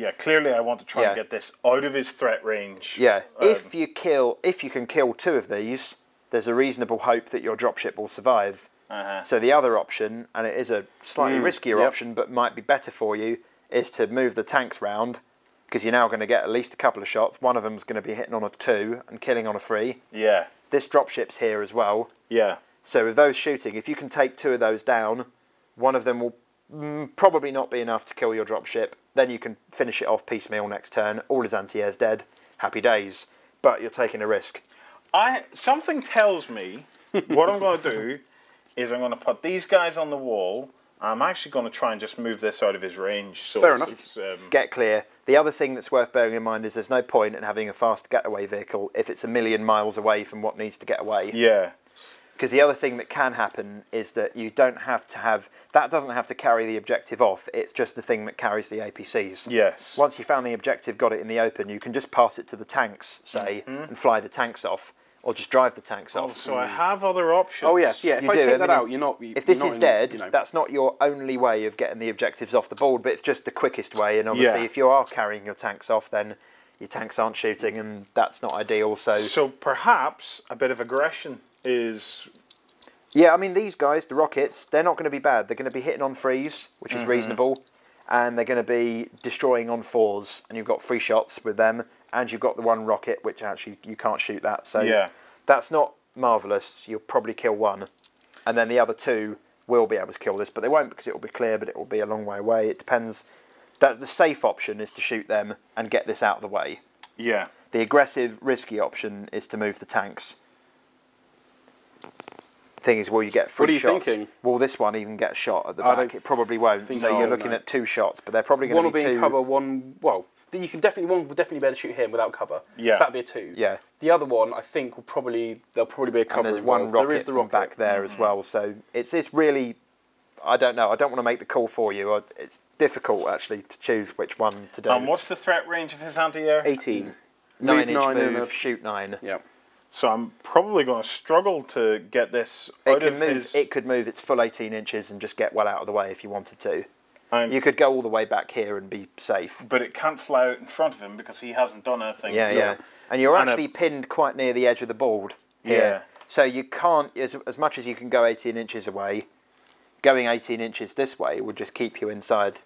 Yeah, clearly I want to try and get this out of his threat range. Yeah, if you can kill 2 of these, there's a reasonable hope that your dropship will survive. So the other option, and it is a slightly riskier option, but might be better for you, is to move the tanks round, because you're now going to get at least a couple of shots. One of them's going to be hitting on a 2 and killing on a 3. Yeah. This dropship's here as well. Yeah. So with those shooting, if you can take 2 of those down, one of them will probably not be enough to kill your dropship. Then you can finish it off piecemeal next turn. All his anti-air's dead. Happy days. But you're taking a risk. Something tells me what I'm going to do is I'm going to put these guys on the wall. I'm actually going to try and just move this out of his range. So fair enough. Get clear. The other thing that's worth bearing in mind is there's no point in having a fast getaway vehicle if it's a million miles away from what needs to get away. Yeah. Because the other thing that can happen is that you don't have to have... That doesn't have to carry the objective off. It's just the thing that carries the APCs. Yes. Once you found the objective, got it in the open, you can just pass it to the tanks, say, and fly the tanks off. Or just drive the tanks off. So I have other options. Oh, yes. Yeah, if I take that out, you're not... If this is dead, that's not your only way of getting the objectives off the board, but it's just the quickest way. And obviously, if you are carrying your tanks off, then your tanks aren't shooting, and that's not ideal. So perhaps a bit of aggression is... Yeah, I mean, these guys, the rockets, they're not going to be bad. They're going to be hitting on 3s, which is reasonable, and they're going to be destroying on 4s, and you've got 3 shots with them, and you've got the 1 rocket, which actually you can't shoot that. So that's not marvellous. You'll probably kill 1, and then the other 2 will be able to kill this, but they won't because it will be clear, but it will be a long way away. It depends. The safe option is to shoot them and get this out of the way. Yeah. The aggressive, risky option is to move the tanks. Thing is, will you get 3 shots? What are you thinking? Will this one even get shot at the back? It probably won't. So you're looking at 2 shots, but they're probably going to be 2. One will be in cover, one... Well, you can definitely... One will definitely be able to shoot him without cover. Yeah. So that'd be a 2. Yeah. The other one, I think, will probably... There'll probably be a cover. And there's 1 rocket from back there as well. So it's really... I don't know. I don't want to make the call for you. It's difficult, actually, to choose which one to do. And what's the threat range of his anti-air? 18. 9-inch move, shoot 9. Yeah. So I'm probably going to struggle to get this out of his... It could move its full 18 inches and just get well out of the way if you wanted to. You could go all the way back here and be safe. But it can't fly out in front of him because he hasn't done anything. Yeah, yeah. And you're actually pinned quite near the edge of the board here. Yeah. So you can't, as much as you can go 18 inches away, going 18 inches this way would just keep you inside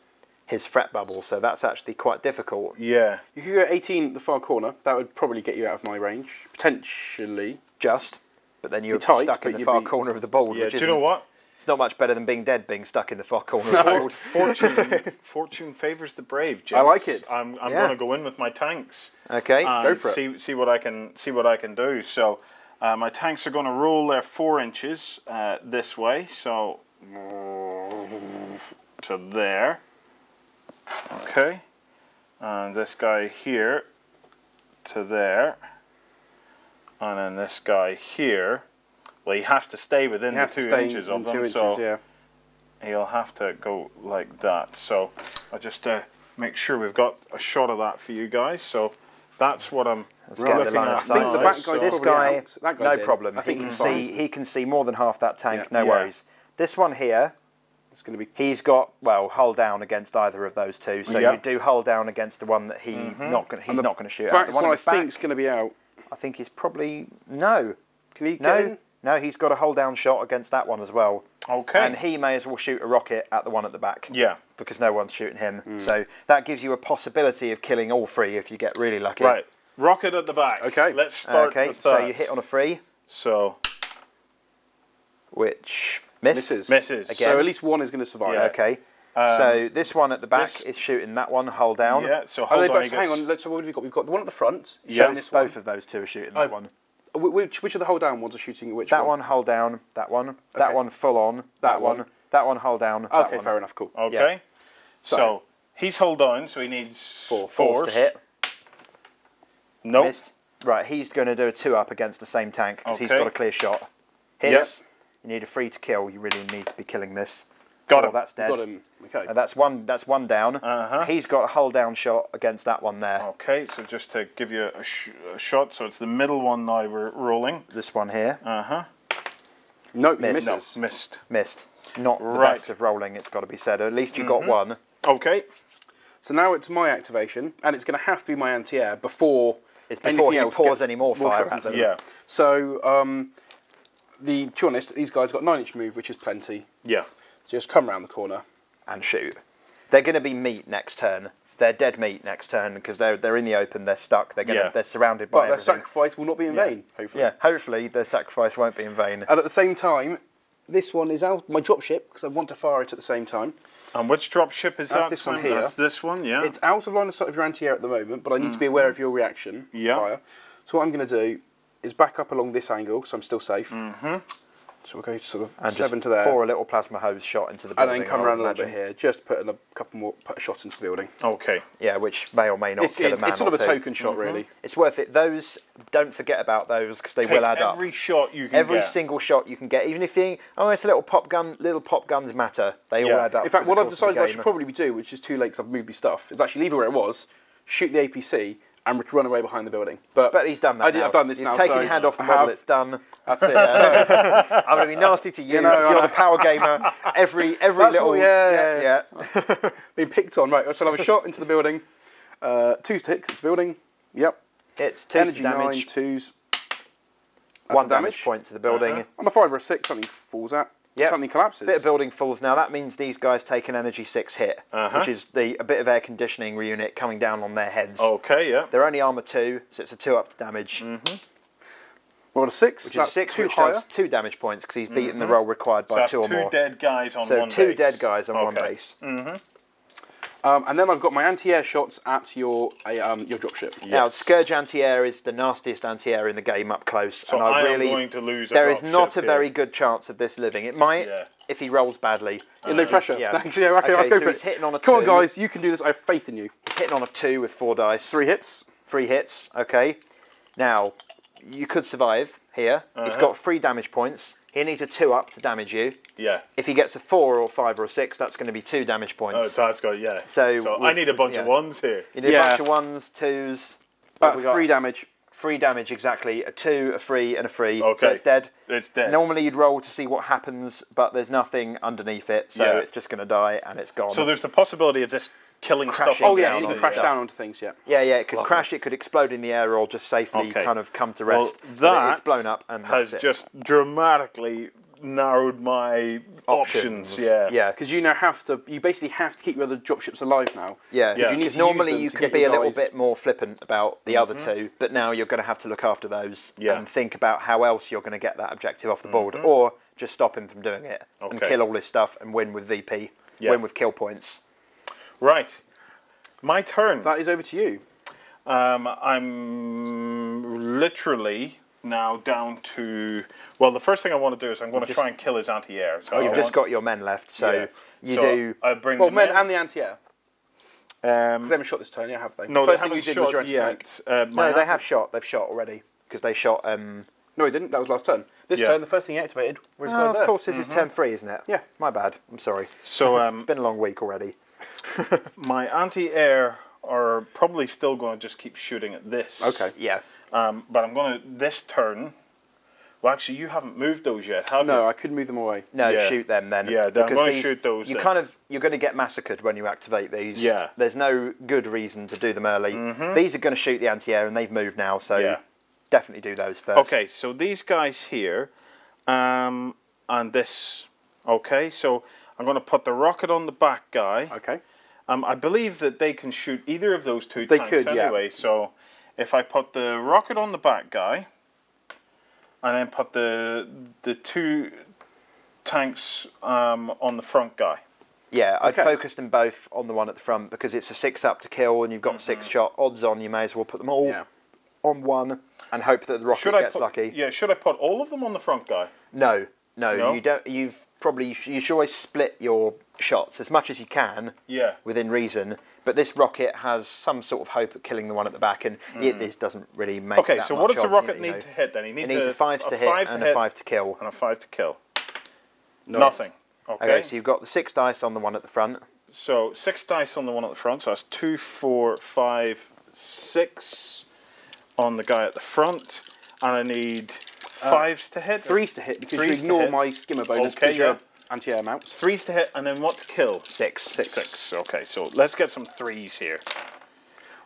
his threat bubble, so that's actually quite difficult. Yeah. You could go 18 at the far corner. That would probably get you out of my range, potentially. But then you're stuck in the far corner of the board. Yeah, do you know what? It's not much better than being dead, being stuck in the far corner of the board. Fortune favours the brave, James. I like it. I'm going to go in with my tanks. Okay, go for it. See what I can do. So my tanks are going to roll their 4 inches this way. So to there. Okay, and this guy here to there, and then this guy here. Well, he has to stay within the 2 inches of them, so he'll have to go like that. So I'll just make sure we've got a shot of that for you guys. So that's what I'm looking at. I think the back guy's this guy, no problem. I think he can see more than half that tank. No worries. This one here. He's got, well, hull down against either of those 2, so you do hull down against the one that he's not going to shoot at. The one I think's going to be out. I think he's probably no. Can he get in? No, he's got a hull down shot against that one as well. Okay. And he may as well shoot a rocket at the one at the back. Yeah. Because no one's shooting him. So that gives you a possibility of killing all 3 if you get really lucky. Right. Rocket at the back. Okay. Let's start with that. So you hit on a 3. So. Which misses. Misses. Again. So at least one is going to survive. Yeah. Okay. So this one at the back is shooting that one, hull down. Yeah, so hull down. Hang on, so what have we got? We've got the one at the front. Yeah, both of those 2 are shooting that one. Which of the hull down ones are shooting which that one? That one hull down, that one. That one full on, that one. That one hull down, that one. Fair enough, cool. Okay. Yeah. So he's hull down, so he needs 4s to hit. Nope. Missed. Right, he's going to do a 2-up against the same tank because he's got a clear shot. Hits. Yep. You need a 3 to kill. You really need to be killing this. Got him. That's dead. Got him. Okay. That's one down. He's got a hull down shot against that one there. Okay, so just to give you a shot, so it's the middle one now we're rolling. This one here. Nope, missed. No, missed. Missed. Not the best of rolling, it's got to be said. At least you got one. Okay. So now it's my activation, and it's going to have to be my anti-air before before he else pours gets any more fire shots at into them. Yeah. So, to be honest, these guys got 9-inch move, which is plenty. Yeah. Just come around the corner. And shoot. They're going to be meat next turn. They're dead meat next turn because they're in the open. They're stuck. They're surrounded by But their everything. sacrifice will not be in vain, hopefully. Yeah, hopefully their sacrifice won't be in vain. And at the same time, this one is out my dropship because I want to fire it at the same time. And which dropship is That's that? this one here. That's this one, yeah. It's out of line of sight of your anti-air at the moment, but I need to be aware of your reaction. Yeah. Fire. So what I'm going to do is back up along this angle, so I'm still safe. So we'll go sort of And 7 just to there. pour a little plasma hose shot into the building. And then come around a little bit here, just put a couple more, put a shot into the building. Okay. Yeah, which may or may not kill a man It's sort or of a two. token shot, really. It's worth it. Those, don't forget about those because they will add up. Every shot you can Every get. single shot you can get, even if you, it's a little pop gun, little pop guns matter. They all add up. In fact, what I've for the decided I game. should probably do, which is too late because I've moved my stuff, is actually leave it where it was, shoot the APC, and run away behind the building. But he's done that now. I've done this He's now. taken so your hand off the I model, have. it's done. That's it. I'm going to be nasty to you because you're the power gamer. Every little... Yeah. Being picked on. Right, I shall have a shot into the building. 2 sticks, it's building. Yep. It's 2 Energy damage, 9, 2s. 1 damage point to the building. On a 5 or a 6, something falls out. Yep. Something collapses. Bit of building falls now. That means these guys take an energy 6 hit, which is a bit of air conditioning unit coming down on their heads. Okay, yeah. They're only armor 2, so it's a 2 up to damage. Well, a 6, Which is 6, which higher. does 2 damage points because he's beaten the roll required by So 2 or more. 2 dead guys on So one base. 2 dead guys on one base. And then I've got my anti-air shots at your dropship. Yes. Now, Scourge anti-air is the nastiest anti-air in the game up close. So and I am really, going to lose a there is dropship not a here. very good chance of this living. It might if he rolls badly. No pressure. Yeah. Actually, okay, let's Okay, go so for he's it. hitting on a 2. Come on, guys, you can do this. I have faith in you. He's hitting on a 2 with 4 dice. 3 hits. 3 hits, okay. Now, you could survive here. He's got 3 damage points. He needs a 2 up to damage you. Yeah. If he gets a 4 or 5 or a 6, that's going to be 2 damage points. Oh, so that's got, yeah. So I need a bunch of 1s here. You need a bunch of 1s, 2s. That's 3 damage. 3 damage, exactly. A 2, a 3, and a 3. Okay. So it's dead. It's dead. Normally you'd roll to see what happens, but there's nothing underneath it, so it's just going to die and it's gone. So there's the possibility of this killing Crashing stuff. Oh, yeah, down you on can crash stuff. down onto things, yeah. Yeah, it could crash, it could explode in the air, or just safely kind of come to rest. Well, But that it's blown up and has that's it. just dramatically narrowed my options. Yeah. Yeah. Because you basically have to keep your other dropships alive now. Yeah, Yeah. You need because to normally use them you to can get be your a little guys. bit more flippant about the other 2, but now you're going to have to look after those and think about how else you're going to get that objective off the board, or just stop him from doing it and kill all his stuff and win with VP, win with kill points. Right. My turn. That is over to you. I'm literally now down to... Well, the first thing I want to do is I'm going to try and kill his anti-air. So You've just got your men left, so you do... I bring Well, the men and the anti-air. They Um, haven't shot this turn, yeah, have they? no, First they thing you haven't did was your shot anti-tank. yet. No, they have shot. They've shot already because they shot. No, he didn't. That was last turn. This turn, the first thing he activated was his guys Of there. course, this is turn 3, isn't it? Yeah. My bad. I'm sorry. So It's been a long week already. my anti-air are probably still going to just keep shooting at this. Okay. Yeah. But I'm going to, this turn... Well, actually, you haven't moved those yet, have you? No, I couldn't move them away. No, Yeah. shoot them then. Yeah, I'm because going to these- shoot those. you're going to get massacred when you activate these. Yeah. There's no good reason to do them early. These are going to shoot the anti-air, and they've moved now, so definitely do those first. Okay, so these guys here, and this. Okay, so I'm going to put the rocket on the back guy. Okay. I believe that they can shoot either of those 2 They tanks could, yeah. anyway. So if I put the rocket on the back guy, and then put the 2 tanks on the front guy. Yeah, I'd focus them both on the one at the front because it's a 6 up to kill, and you've got 6 shot. Odds on, you may as well put them all on one and hope that the rocket gets lucky. Yeah, should I put all of them on the front guy? No, No? you don't. You should always split your shots as much as you can. Yeah. Within reason, but this rocket has some sort of hope at killing the one at the back, and this doesn't really make. Okay, that so much what does the odds, rocket you need know. to hit then? He It needs a 5 to hit and a 5 to kill. And a 5 to kill. Nice. Nothing. Okay. Okay, so you've got the 6 dice on the one at the front. So 6 dice on the one at the front. So that's 2, 4, 5, 6 on the guy at the front, and I need 5s to hit. 3s to hit because you 3s to ignore hit. my skimmer bonus. Okay, because you're anti-air mounts. 3s to hit, and then what to kill? 6. 6. Okay, so let's get some 3s here.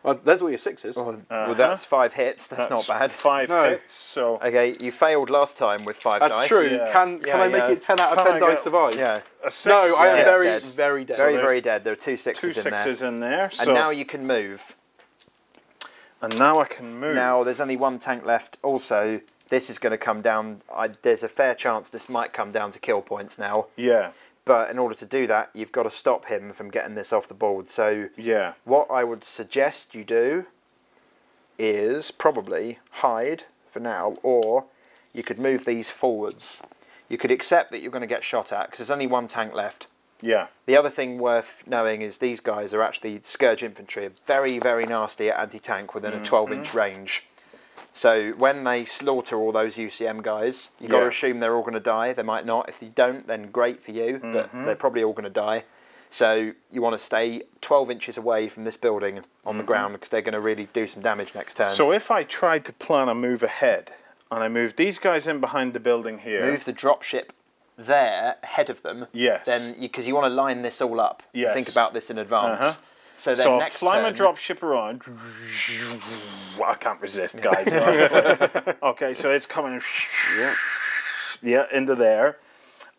Well, there's all your 6s. Well, that's 5 hits. That's not bad. 5 No. hits, so... Okay, you failed last time with 5 dice. That's true. Yeah. Can I make it 10 out of 10 dice survive? Yeah. A 6. No, I am Yeah, very, dead. very dead. Very, there's very dead. There are 2 6s 2 in there. 6s in there. So, And now you can move. and now I can move. Now there's only 1 tank left. Also, this is going to come down. There's a fair chance this might come down to kill points now. Yeah. But in order to do that, you've got to stop him from getting this off the board. So Yeah. what I would suggest you do is probably hide for now, or you could move these forwards. You could accept that you're going to get shot at because there's only 1 tank left. Yeah. The other thing worth knowing is these guys are actually Scourge infantry, are very, very nasty at anti-tank within a 12-inch range. So when they slaughter all those UCM guys, you've got to assume they're all going to die. They might not. If you don't, then great for you, but they're probably all going to die. So you want to stay 12 inches away from this building on the ground because they're going to really do some damage next turn. So if I tried to plan a move ahead, and I move these guys in behind the building here... Move the dropship there ahead of them. Yes. Then because you want to line this all up. Yes. Think about this in advance. So then So I'll next fly my turn, dropship around. I can't resist, guys. Okay, so it's coming into there.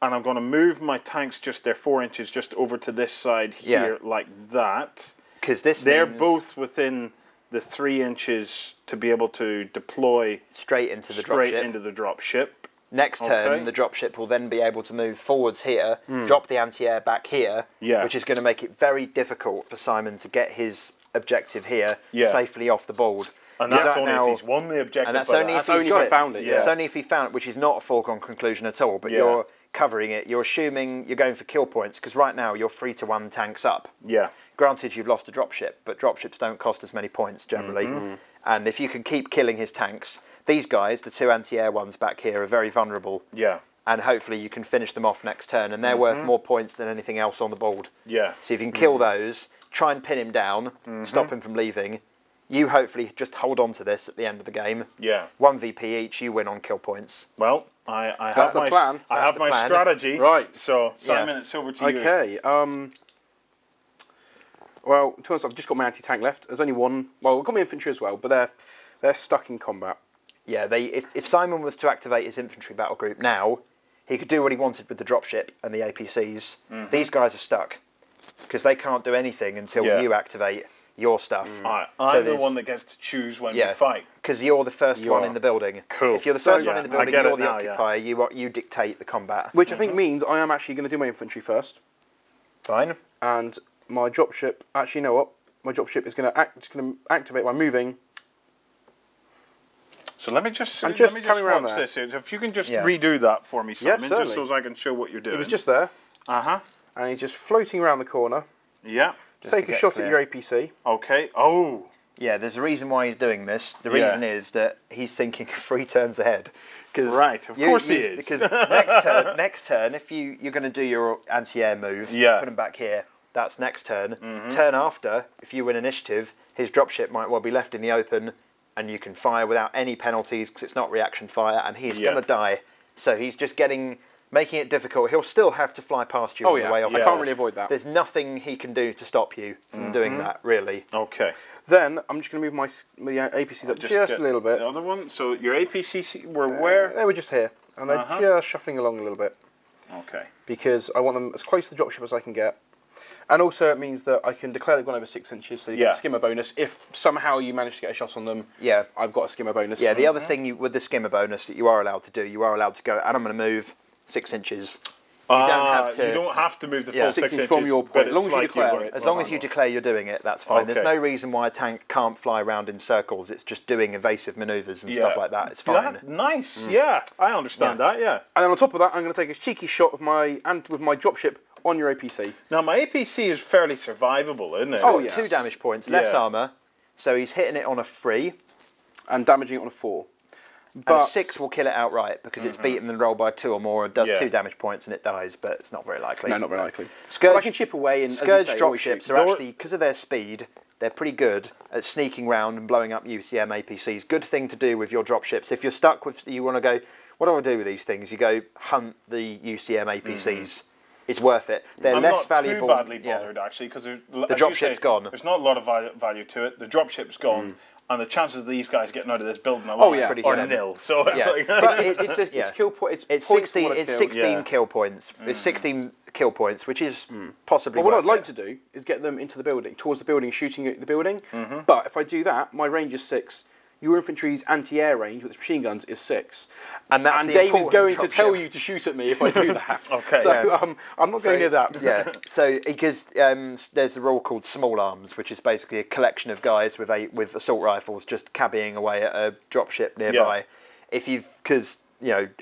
And I'm going to move my tanks just there 4 inches just over to this side here like that. because this They're means both within the 3 inches to be able to deploy straight into the straight dropship. into the dropship. Next turn, Okay. the dropship will then be able to move forwards here, drop the anti-air back here, which is going to make it very difficult for Simon to get his objective here safely off the board. And Is that's that only now- if he's won the objective. And that's by only that. if he's only got if I found it, yeah. It's only if he found it, which is not a foregone conclusion at all, but you're covering it. You're assuming you're going for kill points, because right now you're 3-to-1 tanks up. Yeah. Granted, you've lost a dropship, but dropships don't cost as many points generally. And if you can keep killing his tanks, these guys, the 2 anti-air ones back here, are very vulnerable. Yeah. And hopefully you can finish them off next turn, and they're worth more points than anything else on the board. Yeah. So if you can kill those, try and pin him down, stop him from leaving. You hopefully just hold on to this at the end of the game. Yeah. 1 VP each, you win on kill points. Well, I That's have the my plan. I That's have the my plan. strategy. Right. So Simon, it's over to you. Okay. Well, to be honest, I've just got my anti-tank left. There's only 1. Well, we've got my infantry as well, but they're stuck in combat. Yeah, if Simon was to activate his infantry battle group now, he could do what he wanted with the dropship and the APCs. These guys are stuck because they can't do anything until you activate your stuff. I'm the one that gets to choose when we fight. Because you're the first one in the building. Cool. If you're the first one in the building, I get you're it the now, occupier. You dictate the combat. Which I think means I am actually going to do my infantry first. Fine. And my dropship, actually, you know what? My dropship is going to activate by moving. So let me just coming around watch there. this. If you can just redo that for me, Simon, just certainly. so as I can show what you're doing. He was just there, and and he's just floating around the corner. Yeah. Take a shot at your APC. Okay. Oh. Yeah, there's a reason why he's doing this. The reason is that he's thinking 3 turns ahead. Right, of course he is. Because next turn, if you're going to do your anti-air move, put him back here, that's next turn. Turn after, if you win initiative, his dropship might well be left in the open, and you can fire without any penalties because it's not reaction fire, and he's going to die. So he's just making it difficult. He'll still have to fly past you on the way off. I can't really avoid that. There's nothing he can do to stop you from doing that, really. Okay. Then I'm just going to move my APCs up just a little bit. The other one. So your APCs were where? They were just here, and they're just shuffling along a little bit. Okay. Because I want them as close to the dropship as I can get. And also it means that I can declare they've gone over 6 inches, so you get a skimmer bonus. If somehow you manage to get a shot on them, I've got a skimmer bonus. Yeah, the other thing with the skimmer bonus that you are allowed to do, you are allowed to go, and I'm going to move 6 inches. You don't have to move the full 6 inches. From your point, as long as you declare it. As long as you declare you're doing it, that's fine. There's no reason why a tank can't fly around in circles. It's just doing evasive manoeuvres and stuff like that. It's fine. Nice. Yeah, I understand that. Yeah. And then on top of that, I'm going to take a cheeky shot with my dropship on your APC. Now my APC is fairly survivable, isn't it? Oh yeah. 2 damage points, less armor, so he's hitting it on a 3. And damaging it on a 4. But a 6 will kill it outright because it's beaten the roll by 2 or more and does 2 damage points and it dies, but it's not very likely. No, not very likely. Scourge, but I can chip away and Scourge as you say, dropships are actually, because of their speed, they're pretty good at sneaking round and blowing up UCM APCs. Good thing to do with your dropships. If you're stuck with, you want to go, what do I do with these things? You go hunt the UCM APCs is worth it. They're I'm less not valuable. too badly bothered actually, because the dropship's gone. There's not a lot of value to it. The dropship's gone. And the chances of these guys getting out of this building alive are nil. So it's kill point. It's 16. It's 16 kill points. It's 16 kill points, which is possibly. Well, what I'd like to do is get them into the building, towards the building, shooting at the building. But if I do that, my range is 6. Your infantry's anti-air range with its machine guns is 6. And Dave is going to tell you to shoot at me if I do that. Okay. So I'm not going near that. Yeah. So because there's a rule called small arms, which is basically a collection of guys with assault rifles just cabbying away at a dropship nearby. Because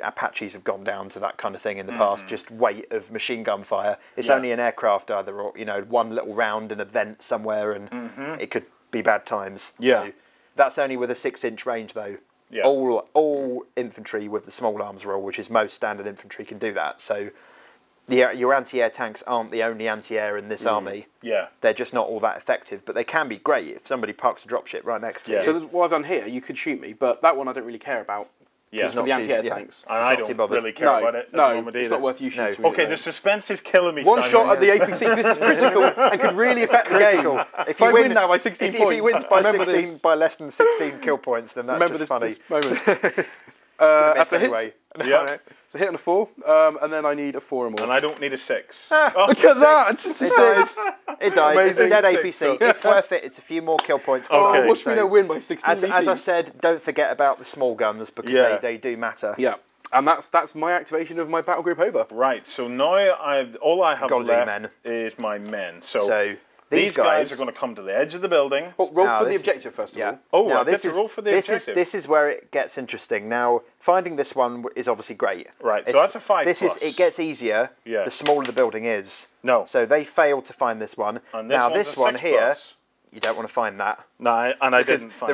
Apaches have gone down to that kind of thing in the past. Just weight of machine gun fire. It's only an aircraft either, or one little round in a vent somewhere, and it could be bad times. Yeah. So that's only with a 6-inch range, though. Yeah. All infantry with the small arms rule, which is most standard infantry, can do that. So your anti-air tanks aren't the only anti-air in this army. Yeah. They're just not all that effective, but they can be great if somebody parks a dropship right next to you. So what I've done here, you could shoot me, but that one I don't really care about. Yeah, for the anti-air tanks. And I don't really care about it. It's not worth you shooting. Okay, the suspense is killing me. One shot at the APC. This is critical and could really affect the game. If I win now by 16 points, if he wins by less than 16 kill points, then that's just funny. This moment. That's a hit. Anyway. Yeah. It's a hit and a 4, and then I need a 4 or more. And I don't need a 6. Look at that! It dies. Amazing. It's dead APC. It's worth it. It's a few more kill points. Okay. What's me no win by 16? As I said, don't forget about the small guns because they do matter. Yeah. And that's my activation of my battle group over. Right. So now all I have left is my men. So these guys are going to come to the edge of the building. Well, roll for the objective first of all. Oh, now I get to roll for the objective. This is where it gets interesting. Now, finding this one is obviously great. Right. So that's a 5+. It gets easier. Yeah. The smaller the building is. No. So they failed to find this one. And now this one 6+. here. You don't want to find that. No, I didn't find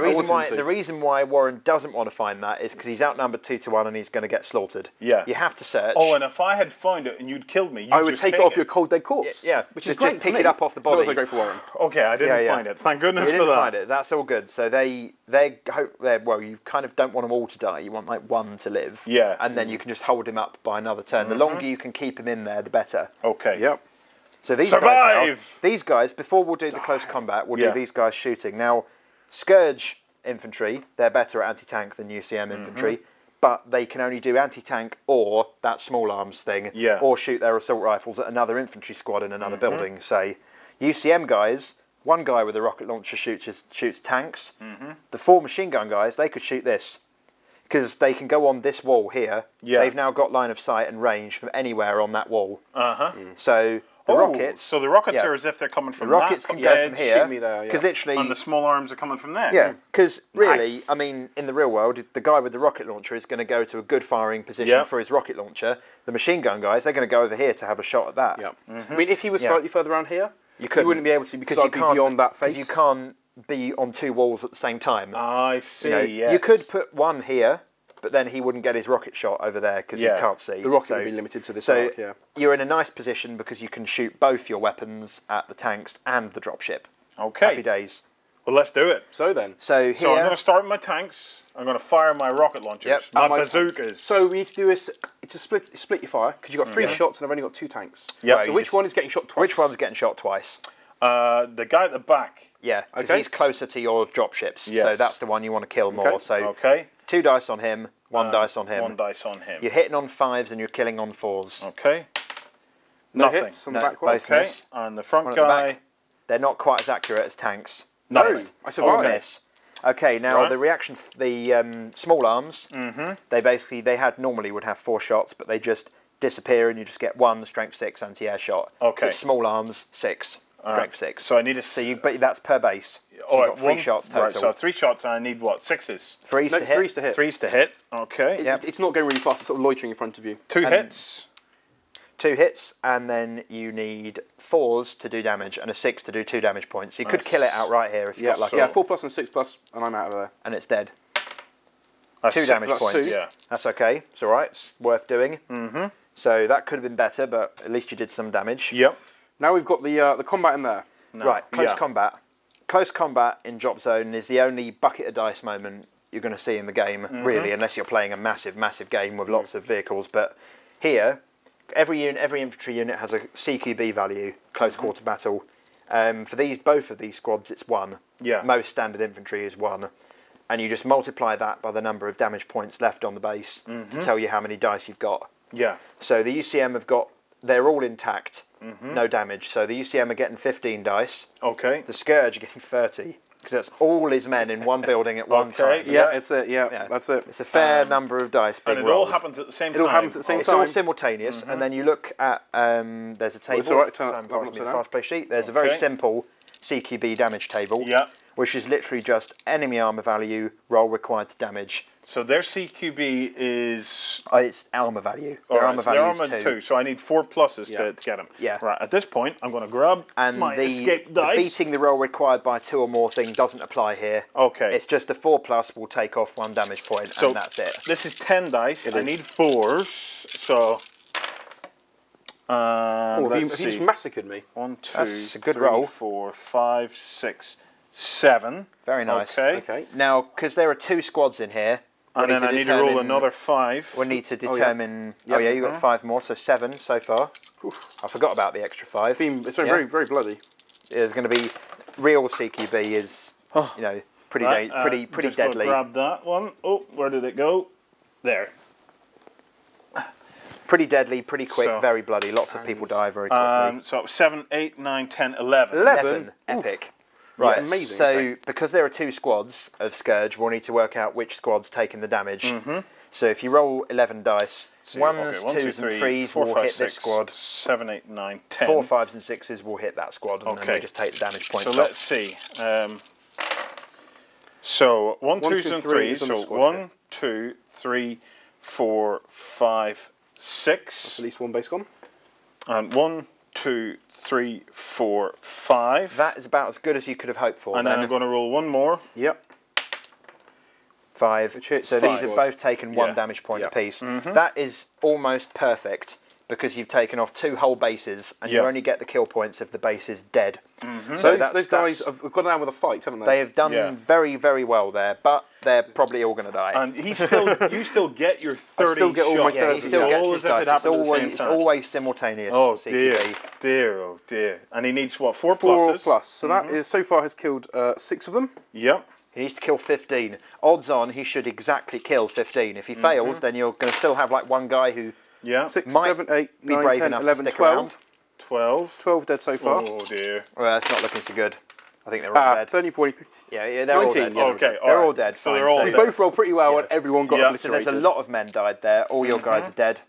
the reason why Warren doesn't want to find that is because he's outnumbered 2-1 and he's going to get slaughtered. Yeah. You have to search. Oh, and if I had found it and you'd killed me, I would take it off your cold dead corpse. Yeah, which is great. Just pick it up off the body. That was great for Warren. Okay, I didn't find it. Thank goodness you for that. Find it. That's all good. So you kind of don't want them all to die. You want like one to live. Yeah. And then you can just hold him up by another turn. The longer you can keep him in there, the better. Okay. Yep. So these guys, before we'll do the close combat, we'll do these guys shooting. Now, Scourge infantry, they're better at anti-tank than UCM infantry, but they can only do anti-tank or that small arms thing, or shoot their assault rifles at another infantry squad in another building, say. UCM guys, one guy with a rocket launcher shoots tanks. The 4 machine gun guys, they could shoot this. Because they can go on this wall here. Yeah. They've now got line of sight and range from anywhere on that wall. So the rockets. So the rockets are as if they're coming from the rockets can go from here. Because literally. And the small arms are coming from there. Yeah. Because really, I mean, in the real world, the guy with the rocket launcher is going to go to a good firing position for his rocket launcher. The machine gun guys, they're going to go over here to have a shot at that. Yeah. I mean, if he was slightly further around here, you wouldn't be able to because you can't beyond that face. Because you can't be on 2 walls at the same time. I see. You could put one here. But then he wouldn't get his rocket shot over there because he can't see. The rocket would be limited to this arc, you're in a nice position because you can shoot both your weapons at the tanks and the dropship. Okay. Happy days. Well, let's do it. So then. So I'm going to start with my tanks. I'm going to fire my rocket launchers. My bazookas. So we need to do is to split your fire because you've got 3 shots and I've only got 2 tanks. Yeah. So which one is getting shot twice? Which one's getting shot twice? The guy at the back. Yeah, because he's closer to your dropships. Yes. So that's the one you want to kill more. So 2 dice on him, 1 dice on him. 1 dice on him. You're hitting on 5s and you're killing on 4s. Okay. No hits on the back one. Okay. And the front guy. They're not quite as accurate as tanks. No, I survived. Okay, now the reaction, the small arms, they normally would have 4 shots, but they just disappear and you just get 1 strength 6 anti-air shot. Okay. So small arms, 6. Strength 6. So I need a... but that's per base. So you've got 3 shots total. Right, so 3 shots and I need what, 6s? 3s to hit. 3s to hit. 3s to hit, okay. It's not going really fast, it's sort of loitering in front of you. 2 hits. 2 hits, and then you need 4s to do damage and a 6 to do 2 damage points. So you could kill it outright here if you got lucky. Yeah, 4+ and 6+, and I'm out of there. And it's dead. That's 2 damage points. 2. Yeah. That's okay. It's all right. It's worth doing. So that could have been better, but at least you did some damage. Yep. Now we've got the combat in there. No. Right, close combat. Close combat in Dropzone is the only bucket of dice moment you're going to see in the game, really, unless you're playing a massive, massive game with lots of vehicles. But here, every infantry unit has a CQB value, close quarter battle. For both of these squads, it's 1. Yeah. Most standard infantry is 1. And you just multiply that by the number of damage points left on the base to tell you how many dice you've got. Yeah. So the UCM they're all intact, no damage. So the UCM are getting 15 dice. Okay. The Scourge are getting 30. Because that's all his men in one building at one time. Yeah, it's it. Yeah, that's it. It's a fair number of dice being rolled. And it all happens at the same time. It all happens at the same time. It's all simultaneous. And then you look at, there's a table. It's all right, the fast play sheet. There's a very simple CQB damage table. Yeah. Which is literally just enemy armor value, roll required to damage. So their CQB is... it's armor value. Their armor value is 2. So I need 4 pluses to get them. Yeah. Right, at this point, I'm going to grab my escape dice. The beating the roll required by 2 or more thing doesn't apply here. Okay. It's just a 4+ will take off 1 damage point, and that's it. This is 10 dice. I need 4s, so... have you just massacred me? 1, 2, that's a good 3, roll. 4, 5, 6, 7. Very nice. Okay. Now, because there are 2 squads in here, and then I need to roll another 5. We need to determine... you got 5 more, so 7 so far. I forgot about the extra 5. It's very, very bloody. There's going to be... Real CQB is, pretty just deadly. Grab that one. Oh, where did it go? There. Pretty deadly, pretty quick, very bloody. Lots of people die very quickly. So 7, 8, 9, 10, 11. 11. Epic. Right, amazing. So because there are 2 squads of Scourge, we'll need to work out which squad's taking the damage. So if you roll 11 dice, 1s, 2s and 3s will hit this squad. 7, 8, 9, 10. 4, 5s and 6s will hit that squad, and then they just take the damage points off. So let's see. So 1, 2s and 3s. So 1, 2, 3, 4, 5, 6. That's at least 1 base gone. And 1, 2, 3, 4, 5. That is about as good as you could have hoped for. And then I'm going to roll 1 more. Yep. 5. So these have both taken 1 damage point apiece. That is almost perfect because you've taken off 2 whole bases and you only get the kill points if the base is dead. So those guys have gone down with a fight, haven't they? They have done very, very well there, but they're probably all going to die. And you still get your 30 I still get all my 30 he still gets his dice. It's always simultaneous. Oh CQB. dear, oh dear. And he needs what, 4 4 pluses? plus. So that is, so far has killed 6 of them. Yep. He needs to kill 15. Odds on he should exactly kill 15. If he fails, then you're going to still have like 1 guy who 6, might 7, 8, be 9, brave 10, enough 11, to stick 12. around. 12 dead so far. Oh dear. Well, that's not looking so good. I think they're all dead. 30, 40. Yeah, they're all 19. dead. Okay, they're all dead. So they're all We dead. both rolled pretty well and everyone got So obliterated. there's a lot of men died there. All your guys are dead.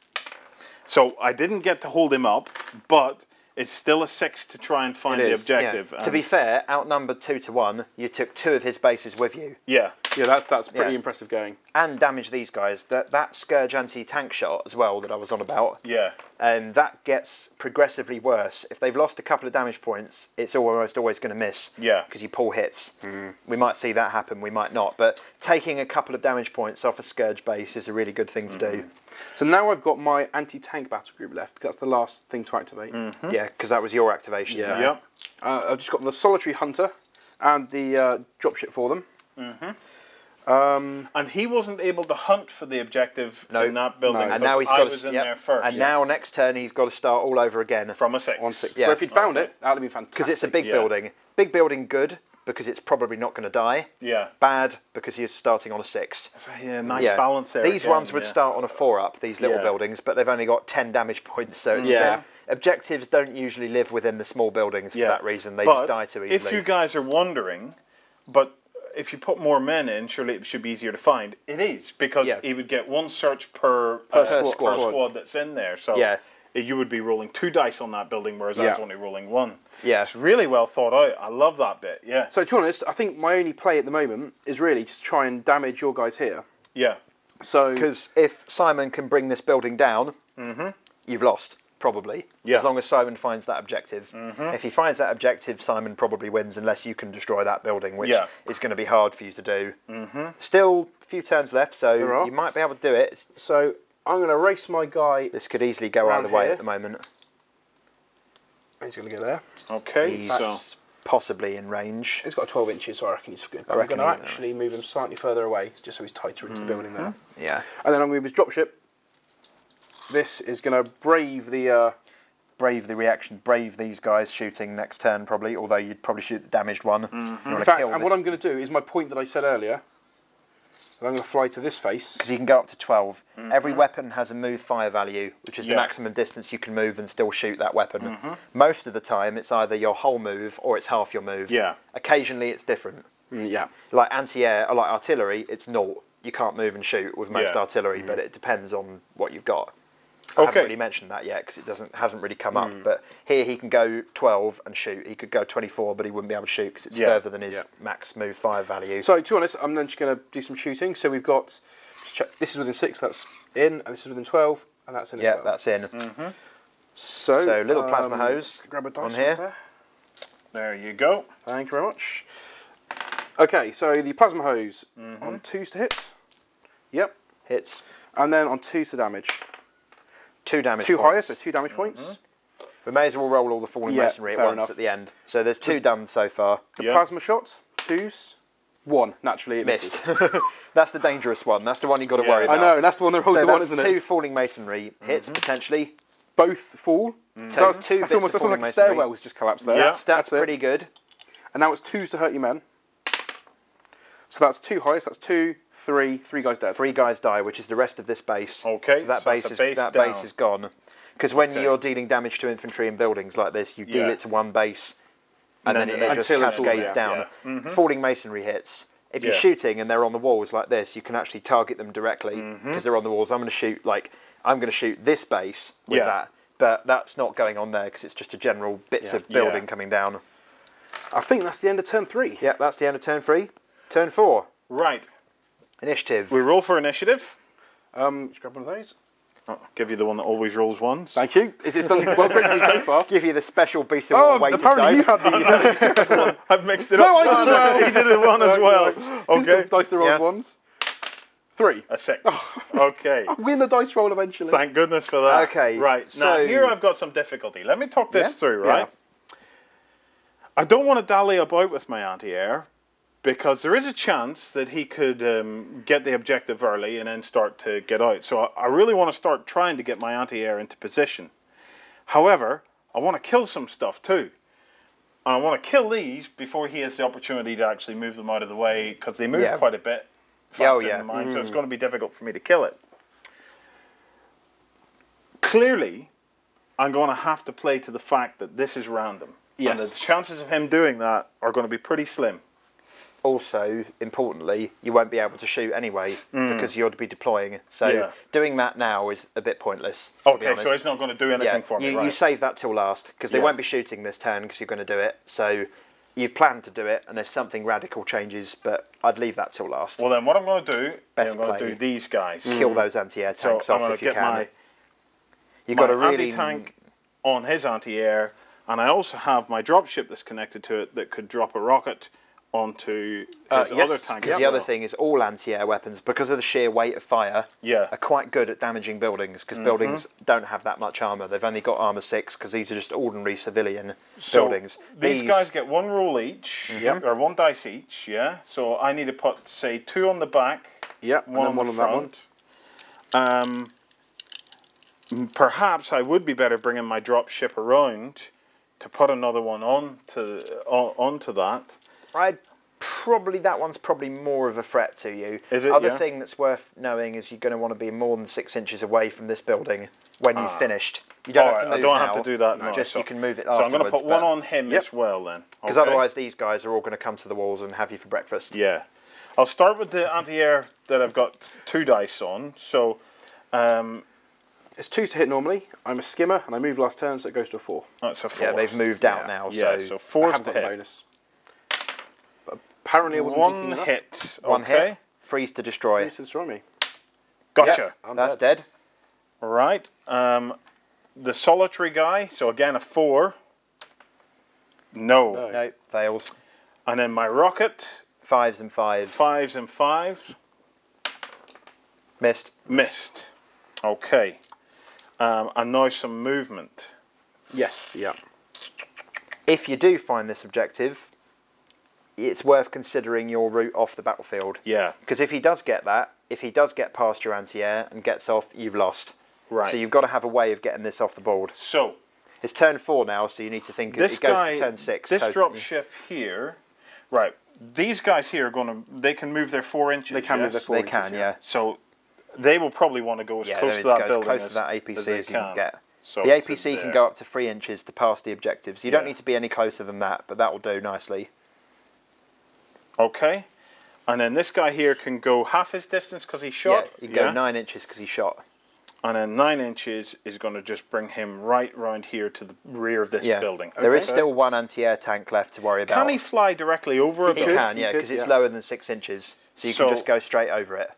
So I didn't get to hold him up, but it's still a 6 to try and find the objective. Yeah. To be fair, outnumbered 2 to 1, you took 2 of his bases with you. Yeah. Yeah, that's pretty impressive going. And damage these guys. That Scourge anti-tank shot as well that I was on about. Yeah. And that gets progressively worse. If they've lost a couple of damage points, it's almost always going to miss. Yeah. Because you pull hits. We might see that happen, we might not. But taking a couple of damage points off a Scourge base is a really good thing to do. So now I've got my anti-tank battle group left, because that's the last thing to activate. Yeah, because that was your activation. Yeah. Yep. I've just got the Solitary Hunter and the dropship for them. And he wasn't able to hunt for the objective in that building. And now he's got in there first. And now next turn he's got to start all over again. From a 6. On 6. Yeah. So if he'd found it, that would have been fantastic. Because it's a big building. Big building, good, because it's probably not going to die. Yeah. Bad, because you're starting on a 6. Yeah, nice balance there. These ones would start on a 4-up, these little buildings, but they've only got 10 damage points, so it's objectives don't usually live within the small buildings for that reason. They just die too easily. If you guys are wondering, if you put more men in, surely it should be easier to find. It is, because he would get 1 search per squad that's in there. So you would be rolling 2 dice on that building, whereas I was only rolling 1. Yeah. It's really well thought out. I love that bit, So to be honest, I think my only play at the moment is really just try and damage your guys here. Yeah. So because if Simon can bring this building down, you've lost. Probably, as long as Simon finds that objective. If he finds that objective, Simon probably wins, unless you can destroy that building, which is going to be hard for you to do. Still a few turns left, so you might be able to do it. So I'm going to race my guy. This could easily go either way at the moment. He's going to go there. Okay, he's possibly in range. He's got 12 inches, so I reckon he's good. I'm going to actually move him slightly further away, just so he's tighter into the building there. Yeah. And then I'll move his dropship this is going to brave the reaction, brave these guys shooting next turn probably, although you'd probably shoot the damaged one. In fact, and what I'm going to do is my point that I said earlier, I'm going to fly to this face. Because you can go up to 12. Every weapon has a move fire value, which is the maximum distance you can move and still shoot that weapon. Most of the time, it's either your whole move or it's half your move. Occasionally, it's different. Like anti-air, or like artillery, it's 0. You can't move and shoot with most artillery, but it depends on what you've got. I haven't really mentioned that yet because it hasn't really come up. But here he can go 12 and shoot. He could go 24, but he wouldn't be able to shoot because it's further than his max move fire value. So to be honest, I'm then just going to do some shooting. So we've got, this is within 6, that's in, and this is within 12, and that's in as well. Yeah, that's in. So little plasma hose grab a dice on here. There you go. Thank you very much. Okay, so the plasma hose on 2s to hit. Yep. Hits. And then on 2s to damage. 2 damage 2 points. higher, so 2 damage points. We may as well roll all the falling masonry at once at the end. So there's 2 done so far. The plasma shot, 2s, 1. Naturally, it missed. That's the dangerous one. That's the one you've got to worry about. I know, and that's the one that rolls the one, isn't it? 2 falling masonry hits potentially. Both fall. So that's 2 bits of almost falling like a masonry. stairwell was just collapsed there. Yeah, that's pretty good. And now it's 2s to hurt your men. So that's 2 highest. That's 2, 3 guys dead. 3 guys die, which is the rest of this base. Okay. So that base is gone. Because when you're dealing damage to infantry and buildings like this, you deal it to one base, and then it just cascades down. Falling masonry hits. If you're shooting and they're on the walls like this, you can actually target them directly because they're on the walls. I'm going to shoot this base with that, but that's not going on there because it's just a general bits of building coming down. I think that's the end of turn 3. Yeah, that's the end of turn 3. Turn 4. Right. Initiative. We roll for initiative. Just grab one of those. I'll give you the one that always rolls ones. Thank you. It's done well great for me so far. Give you the special beast of war weighted apparently dice. you had the... I've mixed it up. No, I did as well. He did it one as well. Okay. Dice the rolls ones. 3. A 6. Okay. I'll win the dice roll eventually. Thank goodness for that. Okay. Right. Now, here I've got some difficulty. Let me talk this through, right? I don't want to dally about with my anti-air because there is a chance that he could get the objective early and then start to get out. So I really want to start trying to get my anti-air into position. However, I want to kill some stuff too. I want to kill these before he has the opportunity to actually move them out of the way because they move quite a bit faster than mine, so it's going to be difficult for me to kill it. Clearly, I'm going to have to play to the fact that this is random. And the chances of him doing that are going to be pretty slim. Also, importantly, you won't be able to shoot anyway because you'll be deploying. So doing that now is a bit pointless. Okay, so it's not going to do anything for me, You save that till last because they won't be shooting this turn because you're going to do it. So you've planned to do it, and if something radical changes, but I'd leave that till last. Well, then what I'm going to do is I'm going to do these guys. Kill those anti-air tanks off if you can. You've got a really anti-tank on his anti-air, and I also have my dropship that's connected to it that could drop a rocket onto his other tank. Because the other thing is all anti-air weapons, because of the sheer weight of fire, are quite good at damaging buildings, because buildings don't have that much armour. They've only got armour 6, because these are just ordinary civilian buildings. These guys get 1 roll each, or 1 dice each, So I need to put, say, 2 on the back, 1 on the front. Perhaps I would be better bringing my dropship around to put another one onto that. That one's probably more of a threat to you. Is it? Other thing that's worth knowing is you're going to want to be more than 6 inches away from this building when you've finished. You don't have to move I don't have to do that now. You can move it so afterwards. So I'm going to put 1 on him as well then. Because otherwise these guys are all going to come to the walls and have you for breakfast. Yeah. I'll start with the anti-air that I've got 2 dice on. So it's 2 to hit normally. I'm a skimmer and I move last turn, so it goes to a 4. That's a 4. Yeah, they've moved out now. So 4 to hit. Bonus. But apparently, it wasn't 1 hit. One hit. Freeze to destroy. Freeze to destroy me. Gotcha. Yep, that's dead. All right. The solitary guy. So again, a 4. No. Fails. And then my rocket. 5s and 5s. 5s and 5s. Missed. Okay. And now some movement. Yes. Yeah. If you do find this objective, it's worth considering your route off the battlefield. Yeah. Because if he does get that, if he does get past your anti-air and gets off, you've lost. Right. So you've got to have a way of getting this off the board. So it's turn 4 now, so you need to think this it goes guy, to turn 6. This drop ship here, right? These guys here are going to. They can move their 4 inches. They can move their 4 They inches. can, yeah. So they will probably want to go as close to that building close to that APC as they you can get. So the APC can go up to 3 inches to pass the objectives. You don't need to be any closer than that, but that will do nicely. Okay. And then this guy here can go half his distance because he shot. Yeah, you can go 9 inches because he shot. And then 9 inches is going to just bring him right round here to the rear of this building. There is still 1 anti-air tank left to worry about. Can he fly directly over it? He can, yeah, because it's lower than 6 inches. So you can just go straight over it.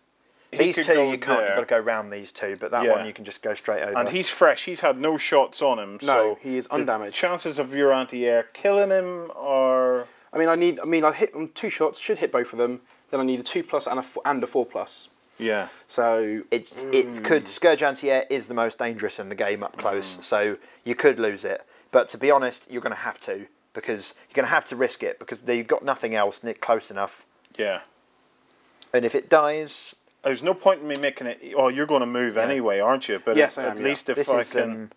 These 2 you can't, you've got to go round these 2, but that one you can just go straight over. And he's fresh, he's had no shots on him. No, so he is undamaged. Chances of your anti-air killing him are... I hit on 2 shots, should hit both of them. Then I need a 2+ and a 4+. Yeah. So Scourge anti-air is the most dangerous in the game up close, so you could lose it. But to be honest, you're going to have to, because you're going to have to risk it, because you've got nothing else close enough. Yeah. And if it dies... There's no point in me making it... Well, you're going to move anyway, aren't you? But yes, at least if I can...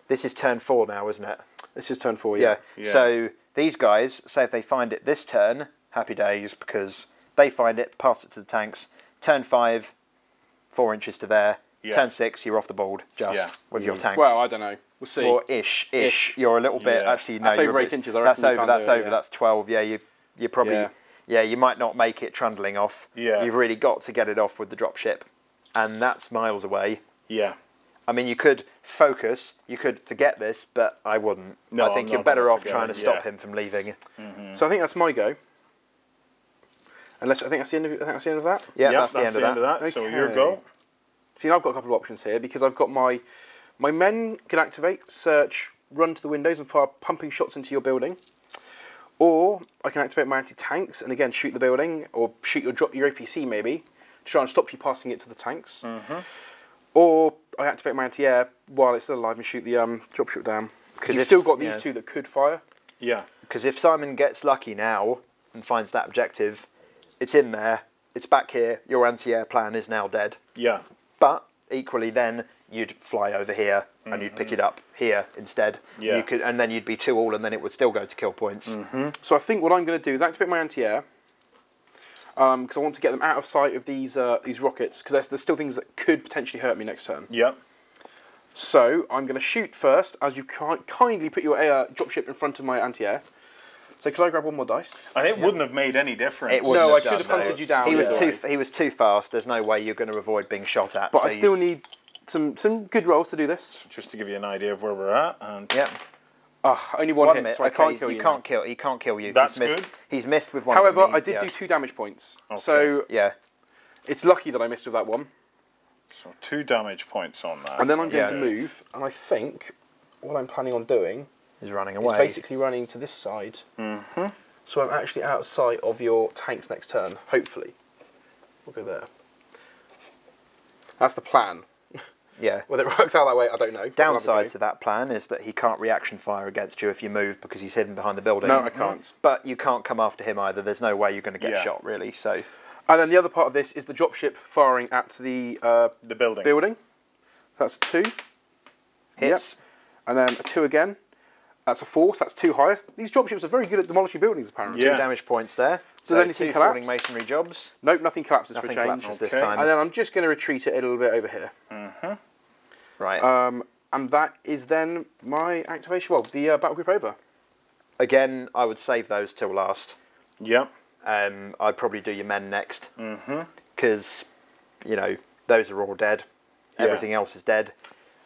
This is turn 4 now, isn't it? This is turn 4, yeah. So these guys, say if they find it this turn, happy days, because they find it, pass it to the tanks. Turn 5, 4 inches to there. Turn 6, you're off the board with your tanks. Well, I don't know. We'll see. Or ish. You're a little bit. Actually, no. That's over 8 inches. I reckon that's over. That's 12. Yeah, you probably. Yeah, you might not make it trundling off. Yeah. You've really got to get it off with the dropship, and that's miles away. Yeah. I mean, you could focus. You could forget this, but I wouldn't. No, I think you're better off trying to stop him from leaving. So I think that's my go. Unless I think that's the end of that. Yeah, that's the end of that. Okay. So your go. See, I've got a couple of options here because I've got my men can activate, search, run to the windows and fire pumping shots into your building, or I can activate my anti-tanks and again shoot the building or drop your APC maybe to try and stop you passing it to the tanks. Or I activate my anti-air while it's still alive and shoot the dropship down. Because you've still got these 2 that could fire. Yeah. Because if Simon gets lucky now and finds that objective, it's in there, it's back here, your anti-air plan is now dead. Yeah. But equally then, you'd fly over here and you'd pick it up here instead. Yeah. And then you'd be 2-all and then it would still go to kill points. So I think what I'm going to do is activate my anti-air. Because I want to get them out of sight of these rockets, because there's still things that could potentially hurt me next turn. Yep. So I'm going to shoot first, as you kindly put your dropship in front of my anti-air. So could I grab 1 more dice? And it wouldn't have made any difference. It wouldn't have I could have hunted you down. He was too fast. There's no way you're going to avoid being shot at. But I still need some good rolls to do this. Just to give you an idea of where we're at. And only one hit, so I can't kill you. He can't kill you. That's good. He's missed with 1. However, I did do 2 damage points. Okay. So it's lucky that I missed with that one. So 2 damage points on that. And then I'm going to move, and I think what I'm planning on doing is running away. Is basically running to this side. So I'm actually out of sight of your tanks next turn, hopefully. We'll go there. That's the plan. Yeah. Whether it works out that way, I don't know. Downside to that plan is that he can't reaction fire against you if you move because he's hidden behind the building. No, I can't. But you can't come after him either. There's no way you're going to get shot, really. So. And then the other part of this is the dropship firing at the building. So that's a 2. Hits. Yep. And then a 2 again. That's a 4, so that's 2 higher. These dropships are very good at demolishing buildings, apparently. 2 damage points there. Does anything 2 collapse? falling masonry jobs. Nope, nothing collapses nothing for a change. Collapses this time. And then I'm just going to retreat it a little bit over here. Right. And that is then my activation. Well, the battle group over. Again, I would save those till last. Yep. I'd probably do your men next. Because, you know, those are all dead. Everything else is dead.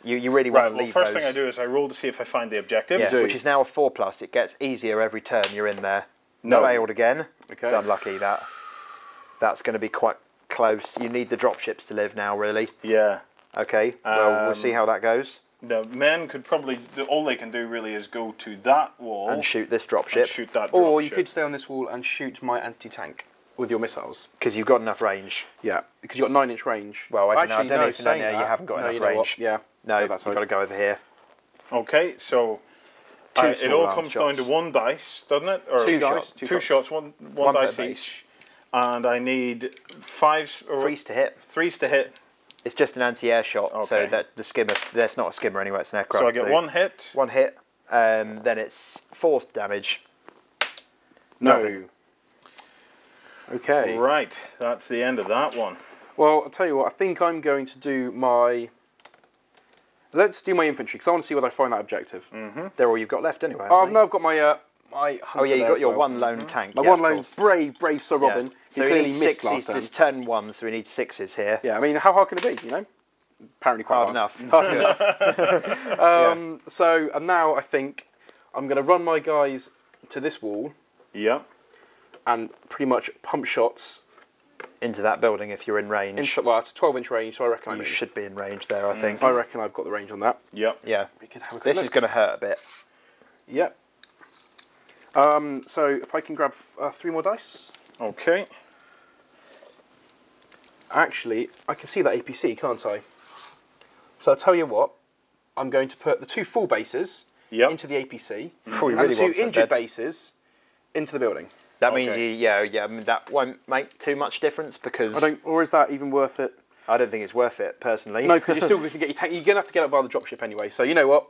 You really want to leave first those. thing I do is I roll to see if I find the objective. Yeah, which is now a 4+. It gets easier every turn you're in there. No. Failed again. Okay. It's unlucky that. That's going to be quite close. You need the dropships to live now, really. Yeah. Okay, well, we'll see how that goes. The men could probably, all they can do really is go to that wall. And shoot this dropship. Shoot that Or you could stay on this wall and shoot my anti-tank with your missiles. Because you've got enough range. Yeah, because you've got 9-inch range. Well, I don't know if you haven't got enough you know range. What? Yeah. No, you've got to go over here. Okay, so it all comes down to 1 dice, doesn't it? Or 2 dice. 2 shots, one dice each. And I need 5s or 3s to hit. 3s to hit. it's just an anti-air shot, so Okay. that the skimmer, that's not a skimmer anyway, it's an aircraft. So I get one hit. One hit, then it's 4 damage. No. Nothing. Okay. Right, that's the end of that one. Well, I'll tell you what, I think I'm going to do my... Let's do my infantry, because I want to see whether I find that objective. They're all you've got left anyway. Oh, aren't no, I've got my... my oh yeah, hunter you there got as your well. one lone tank. My yeah, one of lone course. brave Sir Robin. Yeah. He So we clearly need missed 6. last turn. It's turn 1, so we need 6s here. Yeah, I mean, how hard can it be, you know? Apparently quite Hard enough. Hard enough. So, and now I think I'm going to run my guys to this wall Yeah. and pretty much pump shots. Into that building if you're in range. Well, it's a 12-inch range, so I reckon You I'm in. should be in range there, I think. I reckon I've got the range on that. Yep. Yeah. We could have a quick This look. is going to hurt a bit. Yep. So if I can grab 3 more dice. Okay. Actually, I can see that APC, can't I? So I'll tell you what. I'm going to put the 2 full bases Yep. into the APC Before you and really the 2 want some injured dead. bases into the building. That means Okay. I mean, that won't make too much difference because Or is that even worth it? I don't think it's worth it personally. No, because you're still going to get your tank. You're going to have to get up via the dropship anyway. So you know what?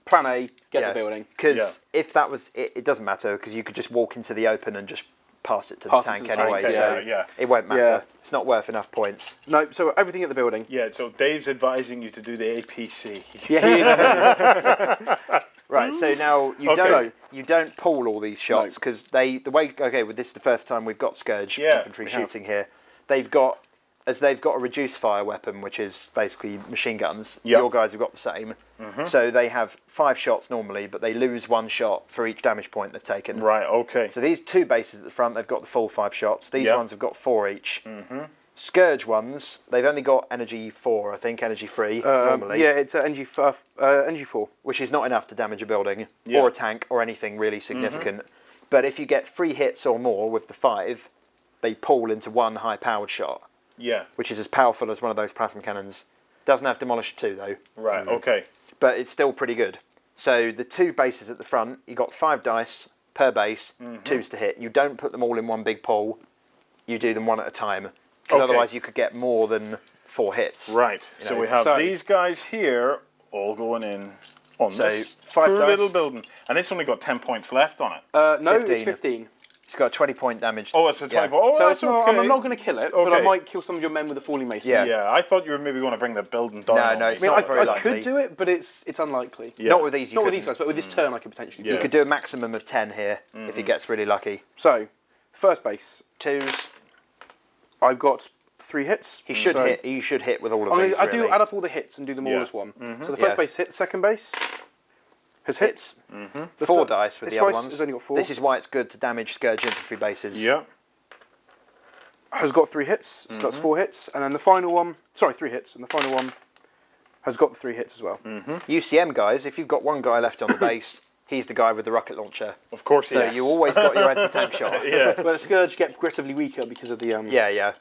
Plan A, get the building. Because Yeah. if that was it, it doesn't matter because you could just walk into the open and just pass it to Pass the it tank to the anyway. tank, So yeah. it won't matter. Yeah. It's not worth enough points. No, so everything at the building. Yeah, so Dave's advising you to do the APC. Yeah. Right. So now Okay. you don't pool all these shots because the way well, this is the first time we've got Scourge infantry we have. shooting here. They've got a reduced fire weapon, which is basically machine guns. Yep. Your guys have got the same. So they have 5 shots normally, but they lose 1 shot for each damage point they've taken. Right, okay. So these 2 bases at the front, they've got the full 5 shots. These Yep. ones have got 4 each. Scourge ones, they've only got energy 4, I think, energy 3 normally. Yeah, it's NG4. Which is not enough to damage a building Yeah. or a tank or anything really significant. But if you get 3 hits or more with the 5, they pool into 1 high-powered shot, Yeah. which is as powerful as one of those plasma cannons. Doesn't have Demolisher 2 though, Right, okay. but it's still pretty good. So the 2 bases at the front, you got 5 dice per base, 2s to hit. You don't put them all in one big pool. You do them one at a time, because Okay. otherwise you could get more than 4 hits. Right, You so know, we have so- these guys here all going in on So, this 5 poor dice. little building. And it's only got 10 points left on it. No, 15. it's 15. It's got a 20-point damage. Oh, it's a 20 yeah. point. Oh, So that's it's not, okay. I'm not going to kill it, but I Okay. might kill some of your men with a falling mason. Yeah. Yeah, I thought you were maybe going to bring the building down. No, on no, me. it's I mean, not very I likely. could do it, but it's unlikely. Yeah. Not with these. You Not with couldn't. these guys, but with this turn I could potentially do Yeah. it. You could do a maximum of 10 here if he gets really lucky. So, first base, 2s. I've got 3 hits. He should So hit. He should hit with all of these. I do really. add up all the hits and do them all Yeah. as one. So the Yeah. first base hit, the second base has hit. hits. 4 dice with this the other dice ones. has only got 4. This is why it's good to damage Scourge infantry bases. Yeah. Has got 3 hits, so that's 4 hits, and then the final one, sorry, 3 hits, and the final one has got 3 hits as well. UCM guys, if you've got one guy left on the base, he's the guy with the rocket launcher. Of course, So yes. you always got your anti-tank shot. Yeah. But the Scourge gets progressively weaker because of the... Yeah.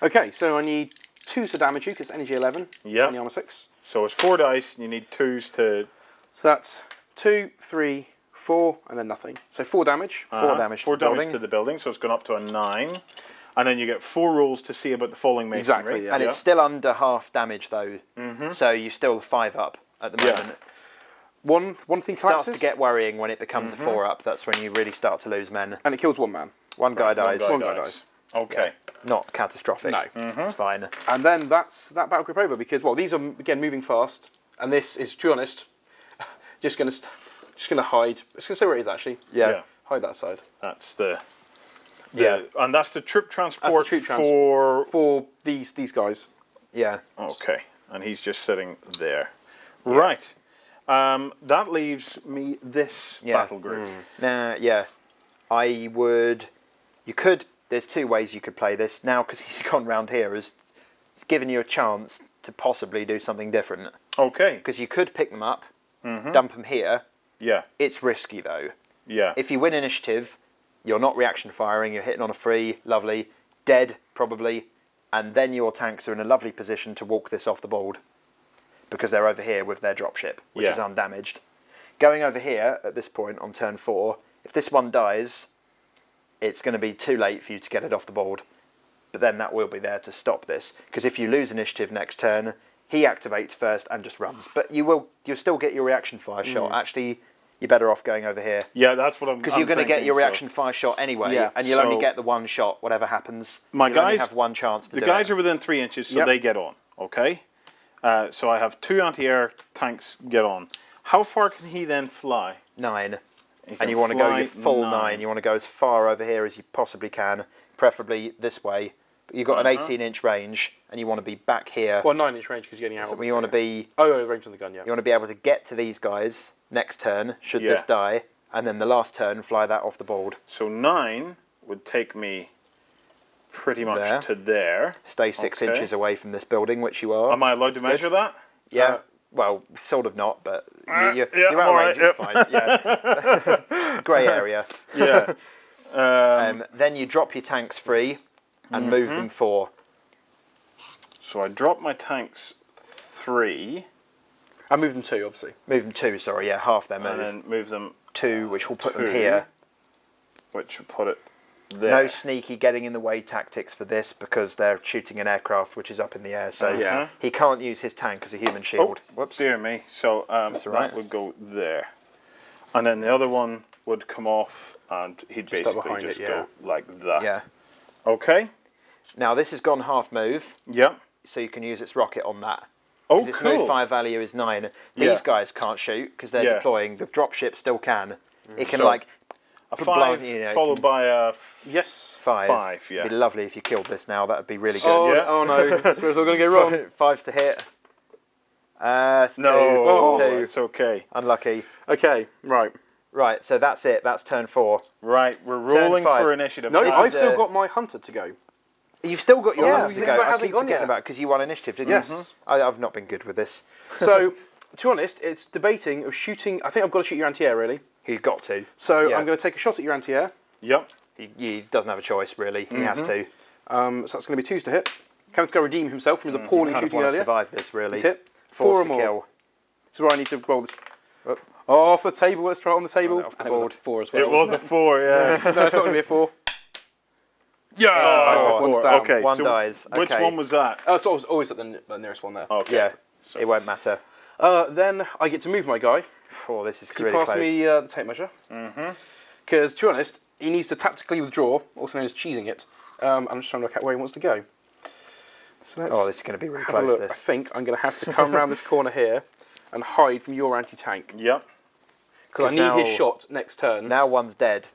Okay, so I need 2 to damage you, because it's energy 11, Yeah. and the armor 6. So it's 4 dice, and you need 2s to... So that's 2, 3, 4, and then nothing. So 4 damage. 4 damage to 4 the damage building. to the building, so it's gone up to a 9. And then you get 4 rolls to see about the falling masonry. Exactly, yeah. And it's still under half damage though. So you're still 5 up at the Yeah. moment. One thing It starts collapses, to get worrying when it becomes a 4 up. That's when you really start to lose men. and it kills 1 man. One guy dies. One guy dies. Okay. Not catastrophic. No. It's fine. And then that's that battle group over, because, well, these are, again, moving fast, and this is, to be honest, just going to hide. It's going to say where it is, actually. Yeah. Hide that side. That's the... Yeah. And that's the troop transport troop for... For these guys. Yeah. Okay. And he's just sitting there. Right. That leaves me this Yeah. battle group. Nah, yeah. I would... You could... There's 2 ways you could play this. Now, because he's gone round here, it's given you a chance to possibly do something different. Okay. Because you could pick them up, dump them here. Yeah. It's risky, though. Yeah. If you win initiative, you're not reaction firing, you're hitting on a free, lovely, dead, probably, and then your tanks are in a lovely position to walk this off the board. Because they're over here with their dropship, which is undamaged. Going over here, at this point, on turn 4, if this one dies... It's going to be too late for you to get it off the board. but then that will be there to stop this. Because if you lose initiative next turn, he activates first and just runs. But you'll still get your reaction fire shot. Actually, you're better off going over here. Yeah, that's what I'm. Because you're going to get your reaction fire shot anyway, and you'll only get the one shot, whatever happens. My guys only have one chance to do it. The guys are within 3 inches, so they get on. Okay. So I have 2 anti-air tanks get on. How far can he then fly? 9. And you want to go your full 9. You want to go as far over here as you possibly can, preferably this way. But you've got an 18-inch range, and you want to be back here. Well, 9-inch range because you're getting out. So you want to be. Oh, range on the gun. Yeah. You want to be able to get to these guys next turn, should this die, and then the last turn fly that off the board. So 9 would take me pretty much to there. Stay 6 inches away from this building, which you are. Am I allowed to measure that? Yeah. Well, sort of not, but you're I'm out of range, it's fine. Yeah. Grey area. Yeah. Then you drop your tanks free and move them 4. So I drop my tanks 3. I move them 2, obviously. Move them 2, sorry, yeah, half their move. And then move them 2, which will put them here. Which will put it there. No sneaky getting in the way tactics for this because they're shooting an aircraft which is up in the air, so he can't use his tank as a human shield. Whoops. Dear me. So that would go there. And then the other one would come off and he'd basically just go like that. Yeah. Okay. Now this has gone half move. Yeah. So you can use its rocket on that. Oh, cool. Its move 5 value is 9. These guys can't shoot because they're deploying. The dropship still can. It can a 5 followed by a 5. 5, yeah. It'd be lovely if you killed this now. That would be really good. Oh no, that's where it's all going to go wrong. 5's to hit. It's 2. No, it's 2. it's okay. Unlucky. Okay, right. Right, so that's it. That's turn 4. Right, we're rolling for initiative. No, I've still got my hunter to go. You've still got your hunter to go. I keep forgetting forgetting about because you won initiative, didn't you? Yes. I've not been good with this. So, to be honest, it's debating of shooting. I think I've got to shoot your anti-air, really. He's got to. So I'm going to take a shot at your anti-air. Yep. He doesn't have a choice, really. He has to. So that's going to be 2s to hit. Kenneth's going to redeem himself from his appalling shooting want earlier. To survive this, really. He's hit. 4 or more. Kill. This is where I need to roll this. Off the table. Let's try it on the table. Off the and it was a board. 4 as well. It was a 4, yeah. No, it's not going to be a 4. Yeah. One's down. Okay. One dies. Okay. Which one was that? Oh, it's always at the nearest one there. Okay. Yeah. It won't matter. Then I get to move my guy. Oh, this is Can really you pass close. me the tape measure? Because, to be honest, he needs to tactically withdraw, also known as cheesing it. I'm just trying to work out where he wants to go. So let's this is going to be really have a close. look. I think I'm going to have to come around this corner here and hide from your anti-tank. Yep. Because I need his shot next turn. Now one's dead.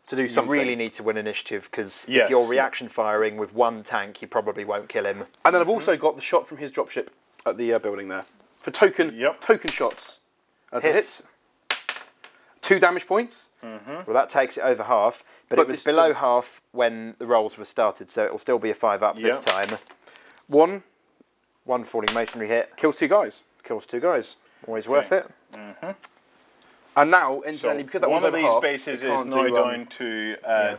To do something. You really need to win initiative because if you're reaction firing with one tank, you probably won't kill him. And then I've also got the shot from his dropship at the building there. For token shots. Hits. 2 damage points. Well, that takes it over half, but it was below half when the rolls were started, so it'll still be a 5 up this time. One falling masonry hit. Kills 2 guys. Kills 2 guys. Always worth it. And now, incidentally, because that one one's of over these half, bases is now down to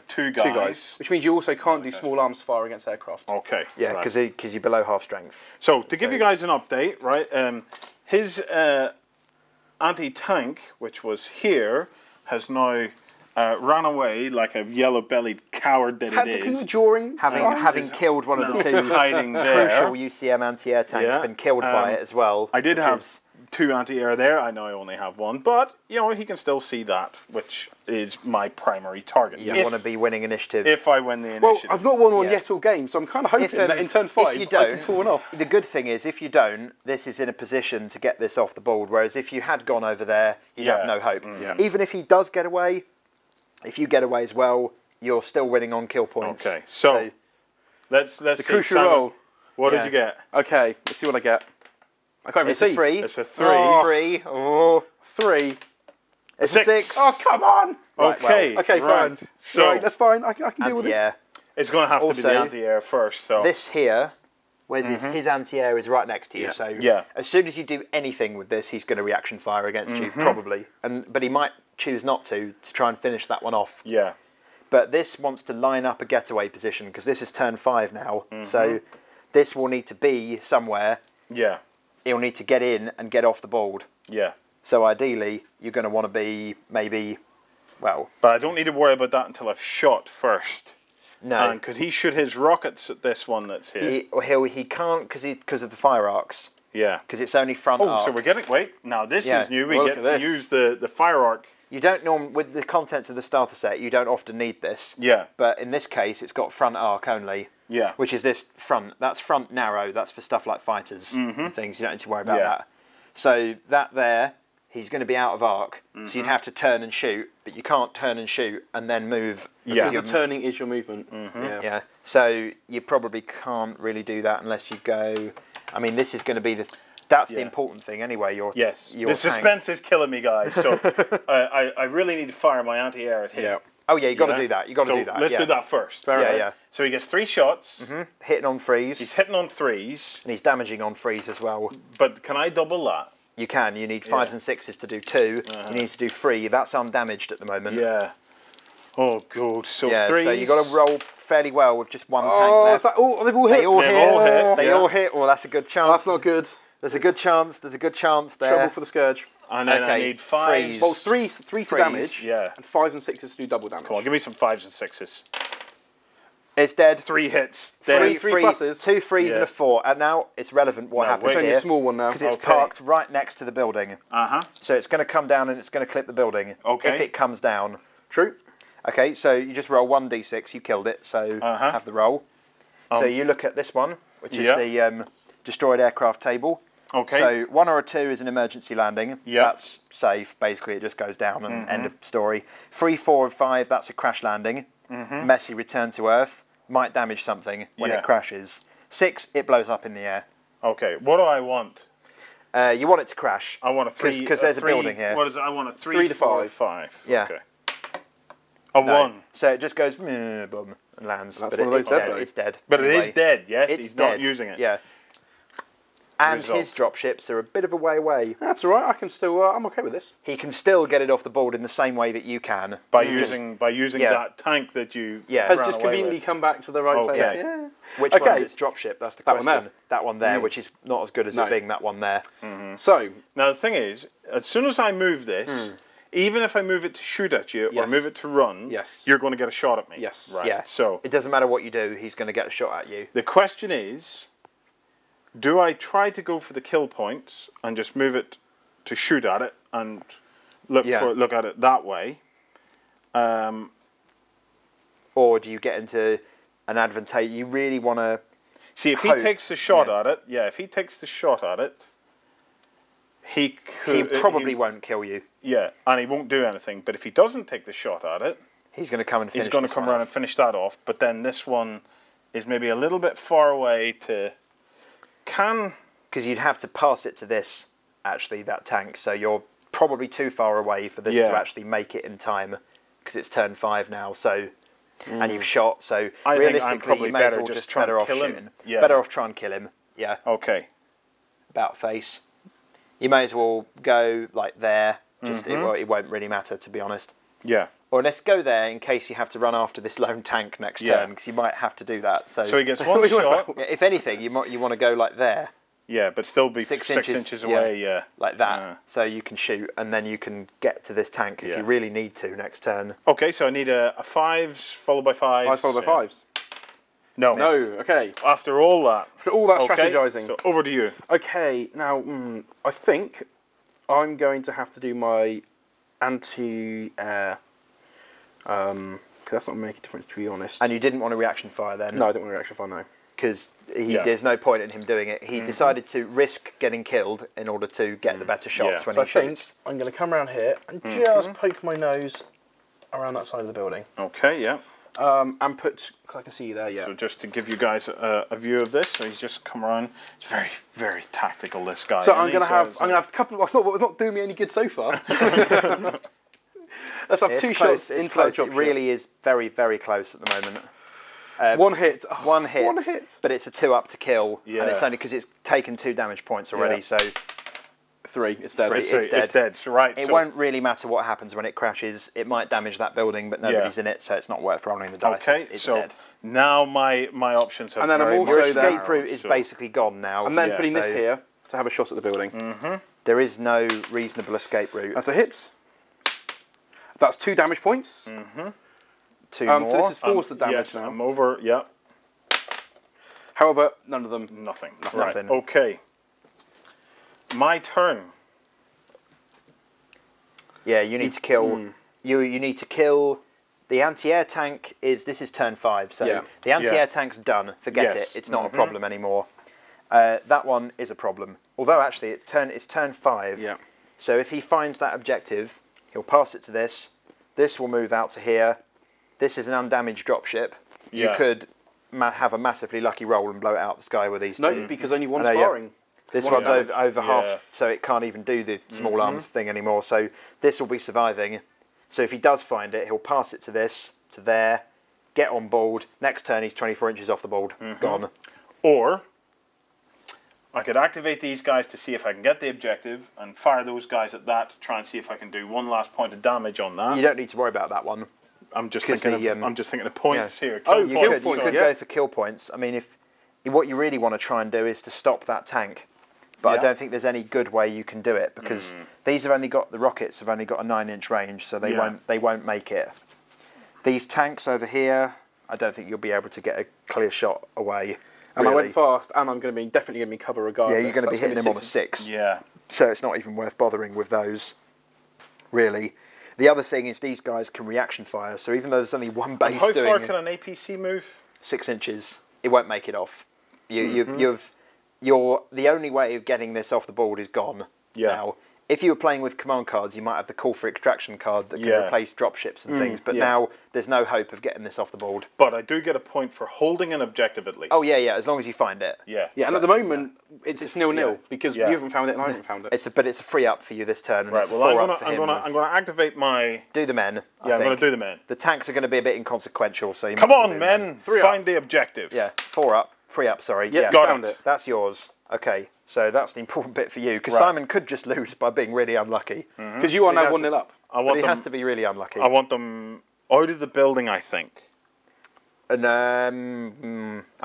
2 guys. Which means you also can't do small arms fire against aircraft. Okay. Yeah, because you're below half strength. So to give you guys an update, right? His anti-tank, which was here, has now ran away like a yellow-bellied coward that it Tactically is. withdrawing. Having killed one of the 2 hiding there. crucial UCM anti-air tanks, been killed by it as well. I did have 2 anti-air there. I know I only have 1, but you know he can still see that, which is my primary target. You want to be winning initiative. If I win the initiative. Well, I've not won one yet all game, so I'm kind of hoping that in turn 5 if you don't, I can pull one off. The good thing is, if you don't, this is in a position to get this off the board. Whereas if you had gone over there, you'd have no hope. Even if he does get away, if you get away as well, you're still winning on kill points. Okay, so let's the see. crucial Simon, roll. what did you get? Okay, let's see what I get. I can't even It's see. a 3. It's a 3. Oh. 3. Oh. 3. It's a 6. Oh, come on! Okay. Okay, right. fine. So right, that's fine. I can deal with this. Anti-air. it's going to have to be the anti-air first. So This here, where's his anti-air is right next to you. So as soon as you do anything with this, he's going to reaction fire against you, probably. But he might choose not to try and finish that one off. Yeah. But this wants to line up a getaway position because this is turn 5 now. So this will need to be somewhere. Yeah. He'll need to get in and get off the board. Yeah. So ideally, you're going to want to be maybe, well... But I don't need to worry about that until I've shot first. No. And could he shoot his rockets at this one that's here? He can't because of the fire arcs. Yeah. Because it's only front arc. Oh, so we're getting... Wait, now this is new. We Well, get to use the fire arc. You don't with the contents of the starter set, you don't often need this. Yeah. But in this case, it's got front arc only. Yeah. Which is this front. That's front narrow. That's for stuff like fighters and things. You don't need to worry about that. So that there, he's going to be out of arc. So you'd have to turn and shoot, but you can't turn and shoot and then move. Because the turning is your movement. Yeah. So you probably can't really do that unless you go. I mean, this is going to be the. That's the important thing anyway. The suspense is killing me, guys. So I really need to fire my anti-air at him. Yeah. Oh yeah, you got to do that. You got to do that. Let's do that first. Yeah. So he gets 3 shots. Hitting on threes. He's hitting on 3s. And he's damaging on 3s as well. But can I double that? You can. You need 5s and 6s to do 2. You need to do 3. That's undamaged at the moment. Yeah. Oh god. So 3s. So you got to roll fairly well with just 1 tank left. They've all hit. They all hit. They all hit. Well, that's a good chance. That's not good. There's a good chance. There's a good chance there. Trouble for the Scourge. And then I need 5s. Well, 3 to damage. Yeah. And 5s and 6s to do double damage. Come on, give me some 5s and 6s. It's dead. 3 hits. Three pluses. 2 3s and a 4. And now it's relevant what happens It's only here. a small one now. Because it's parked right next to the building. So it's going to come down and it's going to clip the building. Okay. If it comes down. True. Okay, so you just roll 1d6. You killed it, so have the roll. So you look at this one, which is the destroyed aircraft table. Okay. So 1 or a 2 is an emergency landing. That's safe. Basically, it just goes down and end of story. 3, 4, and 5, that's a crash landing. Messy return to Earth. Might damage something when it crashes. 6, it blows up in the air. Okay. What do I want? You want it to crash. I want a 3. Because there's a building here. What is it? I want a 3, 3 to 4, 5. 5. Yeah. Okay. A 1. So it just goes boom and lands. That's but one of those dead, it's dead. But it is dead, yes? It's He's dead. not using it. Yeah. And Result. his dropships are a bit of a way away. That's all right. I can still. I'm okay with this. He can still get it off the board in the same way that you can. By using that tank that you has ran just away conveniently with. come back to the right place. Okay. Yeah. Which one's its dropship? That's the question. That one there. That one there, which is not as good as it being that one there. So now the thing is, as soon as I move this, even if I move it to shoot at you or move it to run, you're going to get a shot at me. Yes. Right. Yeah. So it doesn't matter what you do; he's going to get a shot at you. the question is, do I try to go for the kill points and just move it to shoot at it and look at it that way? Or do you get into an advantage? You really want to see if he takes the shot at it. Yeah, if he takes the shot at it, he probably won't kill you. Yeah, and he won't do anything. But if he doesn't take the shot at it, he's going to come and finish. He's going to come around and finish that off. But then this one is maybe a little bit far away to. Because you'd have to pass it to this, actually, that tank. So you're probably too far away for this to actually make it in time. Because it's turn 5 now, so... And you've shot, so realistically you may as well just better off shooting. Yeah. Better off trying to kill him, yeah. Okay. About face. You may as well go, like, there. Just it won't really matter, to be honest. Yeah. Or let's go there in case you have to run after this lone tank next turn, because you might have to do that. So he gets 1 shot. If anything, you want to go like there. Yeah, but still be 6 inches away. Yeah, like that. So you can shoot, and then you can get to this tank if you really need to next turn. Okay, so I need a 5s followed by 5s. 5s followed by 5s. No. No. Okay. After all that. After all that strategizing. So over to you. Okay. Now, I think I'm going to have to do my anti-air. Because that's not making a difference, to be honest. And you didn't want a reaction fire then? No, I didn't want a reaction fire, no. Because there's no point in him doing it. He decided to risk getting killed in order to get the better shots when he shoots. I think I'm going to come around here and just poke my nose around that side of the building. Okay, yeah. And put, because I can see you there, yeah. So just to give you guys a view of this, so he's just come around. It's very, very tactical, this guy. So I'm going to have a couple. It's not doing me any good so far. Let's have 2 shots into that drop. It really is very, very close at the moment. 1 hit. One hit. 1 hit. But it's a 2 up to kill. Yeah. And it's only because it's taken 2 damage points already. So 3. It's dead. It's dead. Right. It won't really matter what happens when it crashes. It might damage that building, but nobody's in it, so it's not worth rolling the dice. Okay. It's so dead. now my options have. And then I'm also your escape route is basically gone now. I'm then putting this here to have a shot at the building. There is no reasonable escape route. That's a hit. That's 2 damage points. 2 more. So this is force the damage yes, now. I'm over, yeah. However, none of them. Nothing. Right, okay. My turn. Yeah, you need to kill. You need to kill. The anti-air tank this is turn 5, so the anti-air tank's done. Forget it. It's not a problem anymore. That one is a problem. Although actually it's turn 5. Yeah. So if he finds that objective, he'll pass it to this. This will move out to here. This is an undamaged dropship. You could have a massively lucky roll and blow it out the sky with these two. No, because only one's firing. This one's over half, so it can't even do the small arms thing anymore. So this will be surviving. So if he does find it, he'll pass it to this, to there, get on board. Next turn, he's 24 inches off the board. Gone. Or I could activate these guys to see if I can get the objective and fire those guys at that to try and see if I can do one last point of damage on that. You don't need to worry about that one. I'm just thinking of points here. You could go for kill points. I mean, what you really want to try and do is to stop that tank. But I don't think there's any good way you can do it because these have only got the rockets have only got a 9-inch range, so they won't make it. These tanks over here, I don't think you'll be able to get a clear shot away. And I went fast, and I'm definitely going to be cover regardless. Yeah, you're going to be hitting him on a 6. Yeah. So it's not even worth bothering with those, really. The other thing is these guys can reaction fire, so even though there's only one base How doing far can an APC move? 6 inches, it won't make it off. The only way of getting this off the board is gone now. If you were playing with command cards, you might have the call for extraction card that can replace dropships and things, but now there's no hope of getting this off the board. But I do get a point for holding an objective at least. Oh yeah, as long as you find it. Yeah. Yeah, and at the moment it's 0-0 because you haven't found it and I haven't found it. But it's a free up for you this turn, and Right. it's a Well, 4 up for him. I'm gonna activate my. Do the men. I'm gonna do the men. The tanks are going to be a bit inconsequential, so you Come might as well on, do men! them. Find the objective. Yeah, 4 up, 3 up. Sorry. Yeah, got found it. it. That's yours. Okay, so that's the important bit for you because Simon could just lose by being really unlucky. Because you are now 1-0 up. But he has to be really unlucky. I want them out of the building, I think. And I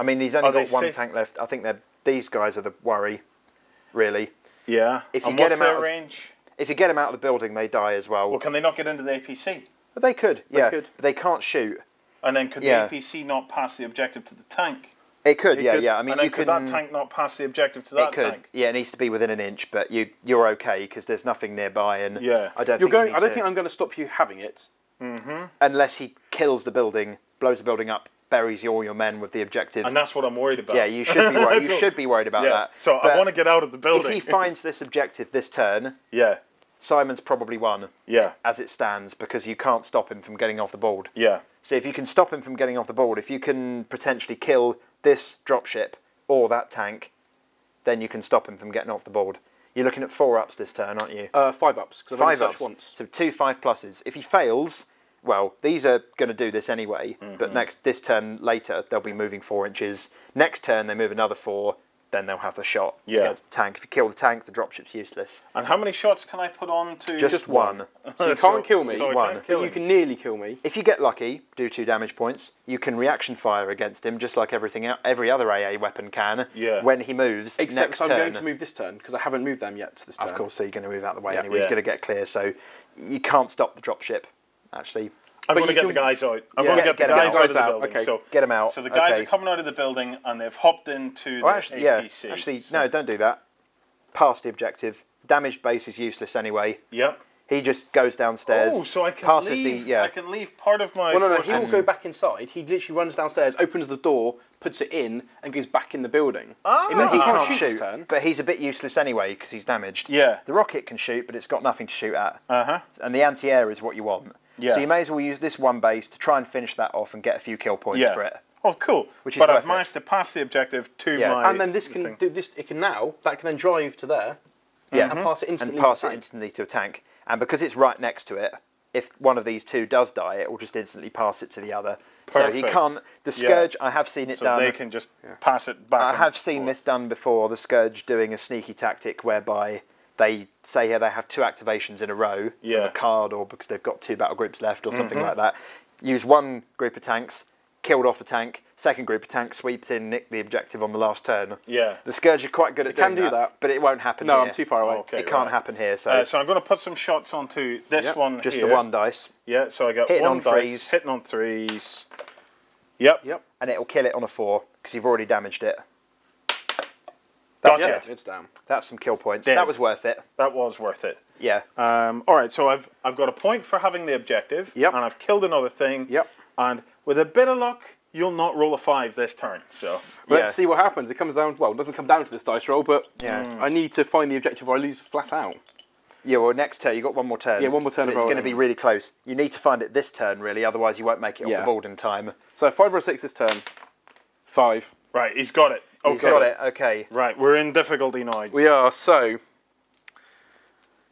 mean, he's only got one tank left. I think these guys are the worry, really. Yeah. If you and get what's him out their of, range? If you get him out of the building, they die as well. Well, can they not get into the APC? But they could, They but they can't shoot. And then could the APC not pass the objective to the tank? It could, yeah. I mean, and then you could can. that tank not pass the objective to that tank? Yeah, it needs to be within an inch, but you're okay because there's nothing nearby, and I don't think I don't think I'm going to stop you having it. Unless he kills the building, blows the building up, buries all your men with the objective. And that's what I'm worried about. Yeah, you should be worried. You should be worried about that. So I want to get out of the building. If he finds this objective this turn, Simon's probably won. Yeah. As it stands, because you can't stop him from getting off the board. Yeah. So if you can stop him from getting off the board, if you can potentially kill this dropship or that tank, then you can stop him from getting off the board. You're looking at 4 ups this turn, aren't you? 5 ups. 5 ups. Once. So 2 5+. If he fails, well, these are going to do this anyway. But this turn later, they'll be moving 4 inches. Next turn, they move another 4. Then they'll have the shot against the tank. If you kill the tank, the dropship's useless. And how many shots can I put on to? Just one. So you can't kill me. Just one. But you can nearly kill me. If you get lucky, do 2 damage points. You can reaction fire against him, just like every other AA weapon can. Yeah. When he moves, except next I'm turn. going to move this turn because I haven't moved them yet this turn. Of course, so you're going to move out of the way anyway. He's going to get clear, so you can't stop the dropship. Actually. I'm going to get the guys out. I'm going to get the guys out of the building. Okay. So get them out. So the guys are coming out of the building and they've hopped into the APC. Actually, no, don't do that. Past the objective. Damaged base is useless anyway. Yep. He just goes downstairs. Oh, so I can leave. I can leave part of my. Well, no. He will go back inside. He literally runs downstairs, opens the door, puts it in, and goes back in the building. It means he can't shoot. But he's a bit useless anyway because he's damaged. Yeah. The rocket can shoot, but it's got nothing to shoot at. And the anti-air is what you want. Yeah. So you may as well use this one base to try and finish that off and get a few kill points for it. Oh, cool. But I've managed to pass the objective to my. And then this can do this. It can now. That can then drive to there. And pass it instantly. And pass it instantly to a tank. And because it's right next to it, if one of these two does die, it will just instantly pass it to the other. Perfect. So he can't. The Scourge, I have seen it done. So they can just pass it back. I have seen this done before. The Scourge doing a sneaky tactic whereby they say here they have 2 activations in a row from a card or because they've got 2 battle groups left or something like that. Use one group of tanks, killed off a tank. Second group of tanks sweeps in, nick the objective on the last turn. Yeah. The Scourge are quite good at doing that, but it won't happen no, here. I'm too far away. Okay, it can't happen here. So so I'm going to put some shots onto this one just here. the one dice. Yeah, so I got hitting one on dice, threes. hitting on threes. Yep. Yep. And it'll kill it on a 4 because you've already damaged it. Gotcha. Yeah, it's down. That's some kill points. Damn. That was worth it. That was worth it. Yeah. All right, so I've got a point for having the objective. Yep. And I've killed another thing. Yep. And with a bit of luck, you'll not roll a 5 this turn. So let's see what happens. It comes down. Well, it doesn't come down to this dice roll, but I need to find the objective or I lose flat out. Yeah, well, next turn, you've got one more turn. Yeah, one more turn. But it's going to be really close. You need to find it this turn, really, otherwise you won't make it off the board in time. So 5 or 6 this turn. 5. Right, he's got it. Okay. He's got it, okay. Right, we're in difficulty now. We are, so...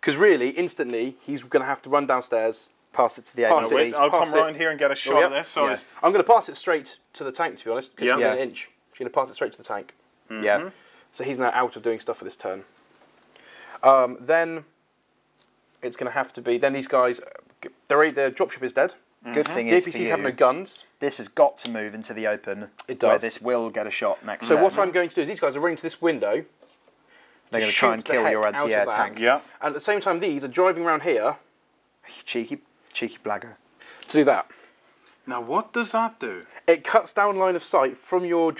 Because really, instantly, he's going to have to run downstairs. Pass it to the Pass APC. it. Wait, I'll Pass come it. around here and get a shot at this. So I'm going to pass it straight to the tank, to be honest, because she's Yeah. an inch. She's going to pass it straight to the tank. Yeah. So he's now out of doing stuff for this turn. Then it's going to have to be... Then these guys... their dropship is dead. Good thing The is for APCs you, have no guns. this has got to move into the open. It Where does. this will get a shot next So turn. what I'm going to do is these guys are running to this window. They're going to try and shoot the kill heck your out of anti-air that. tank. Yeah. And at the same time, these are driving around here Cheeky blagger. to do that. Now, what does that do? It cuts down line of sight from your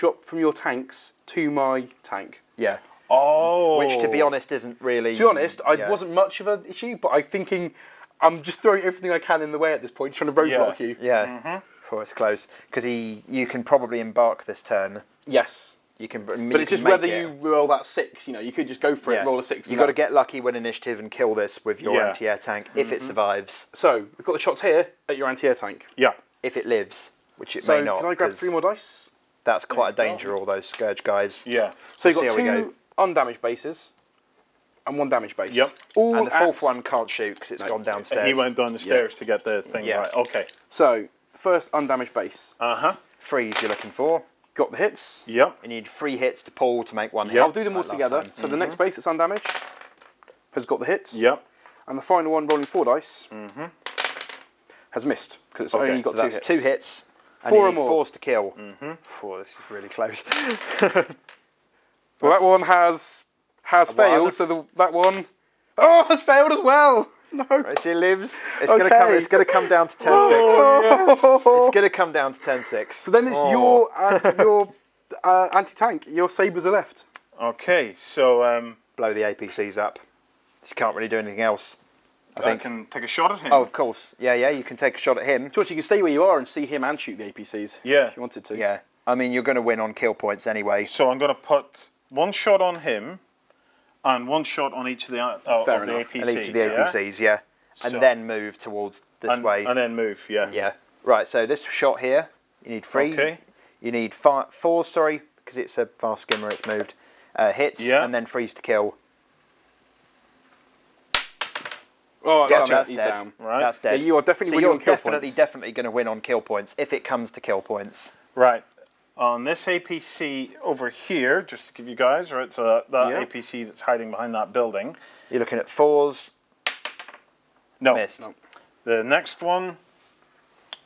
tanks to my tank. Yeah. Oh. Which, to be honest, isn't really... To be honest, I wasn't much of an issue, but I'm thinking I'm just throwing everything I can in the way at this point, trying to roadblock you. Yeah. Oh, it's close. Because you can probably embark this turn. Yes. You can, But it's just whether you roll that 6. You know, you could just go for it, roll a 6. You've got to get lucky with initiative and kill this with your anti-air tank if it survives. So we've got the shots here at your anti-air tank. Yeah. If it lives, which it So may not. can I grab 3 more dice? That's quite a danger, all those Scourge guys. Yeah. So you've We'll got see how we 2 undamaged bases and 1 damaged base. Yep. All And the fourth at- one can't shoot because it's gone downstairs. And he went down the stairs to get the thing Yeah. right. Okay. So first undamaged base. Freeze you're looking for. Got the hits. Yep. You need 3 hits to pull to make 1 hit. I'll do them all like last together. time. So the next base that's undamaged has got the hits. Yep. And the final one rolling 4 dice has missed because it's only got So 2 that's hits. 2 hits. And 4 you or need more. 4s to kill. Oh, this is really close. Well, that one has failed. So that one has failed as well. No. Right, so it lives. It's Okay. It's gonna come down to turn 6. It's gonna come down to turn 6. So then it's your anti-tank. Your sabers are left. Okay. So Blow the APCs up. You can't really do anything else. I can take a shot at him. Oh, of course. Yeah, you can take a shot at him. George, you can stay where you are and see him and shoot the APCs. Yeah. If you wanted to. Yeah. I mean, you're going to win on kill points anyway. So I'm going to put 1 shot on him, and 1 shot on each of the Fair the enough. APCs. And each of the APCs, yeah. And So- then move towards this way. And then move. Yeah. Yeah. Right, so this shot here, you need 3. Okay. You need 4, sorry, because it's a fast skimmer, it's moved. Hits, Yeah. and then freeze to kill. Oh, Gotcha. that's That's dead. dead. Right. That's dead. Yeah, you are definitely so winning you're on kill definitely, points. definitely going to win on kill points if it comes to kill points. Right. On this APC over here, just to give you guys, right, so that APC that's hiding behind that building. You're looking at 4s. No. Missed. No. The next one,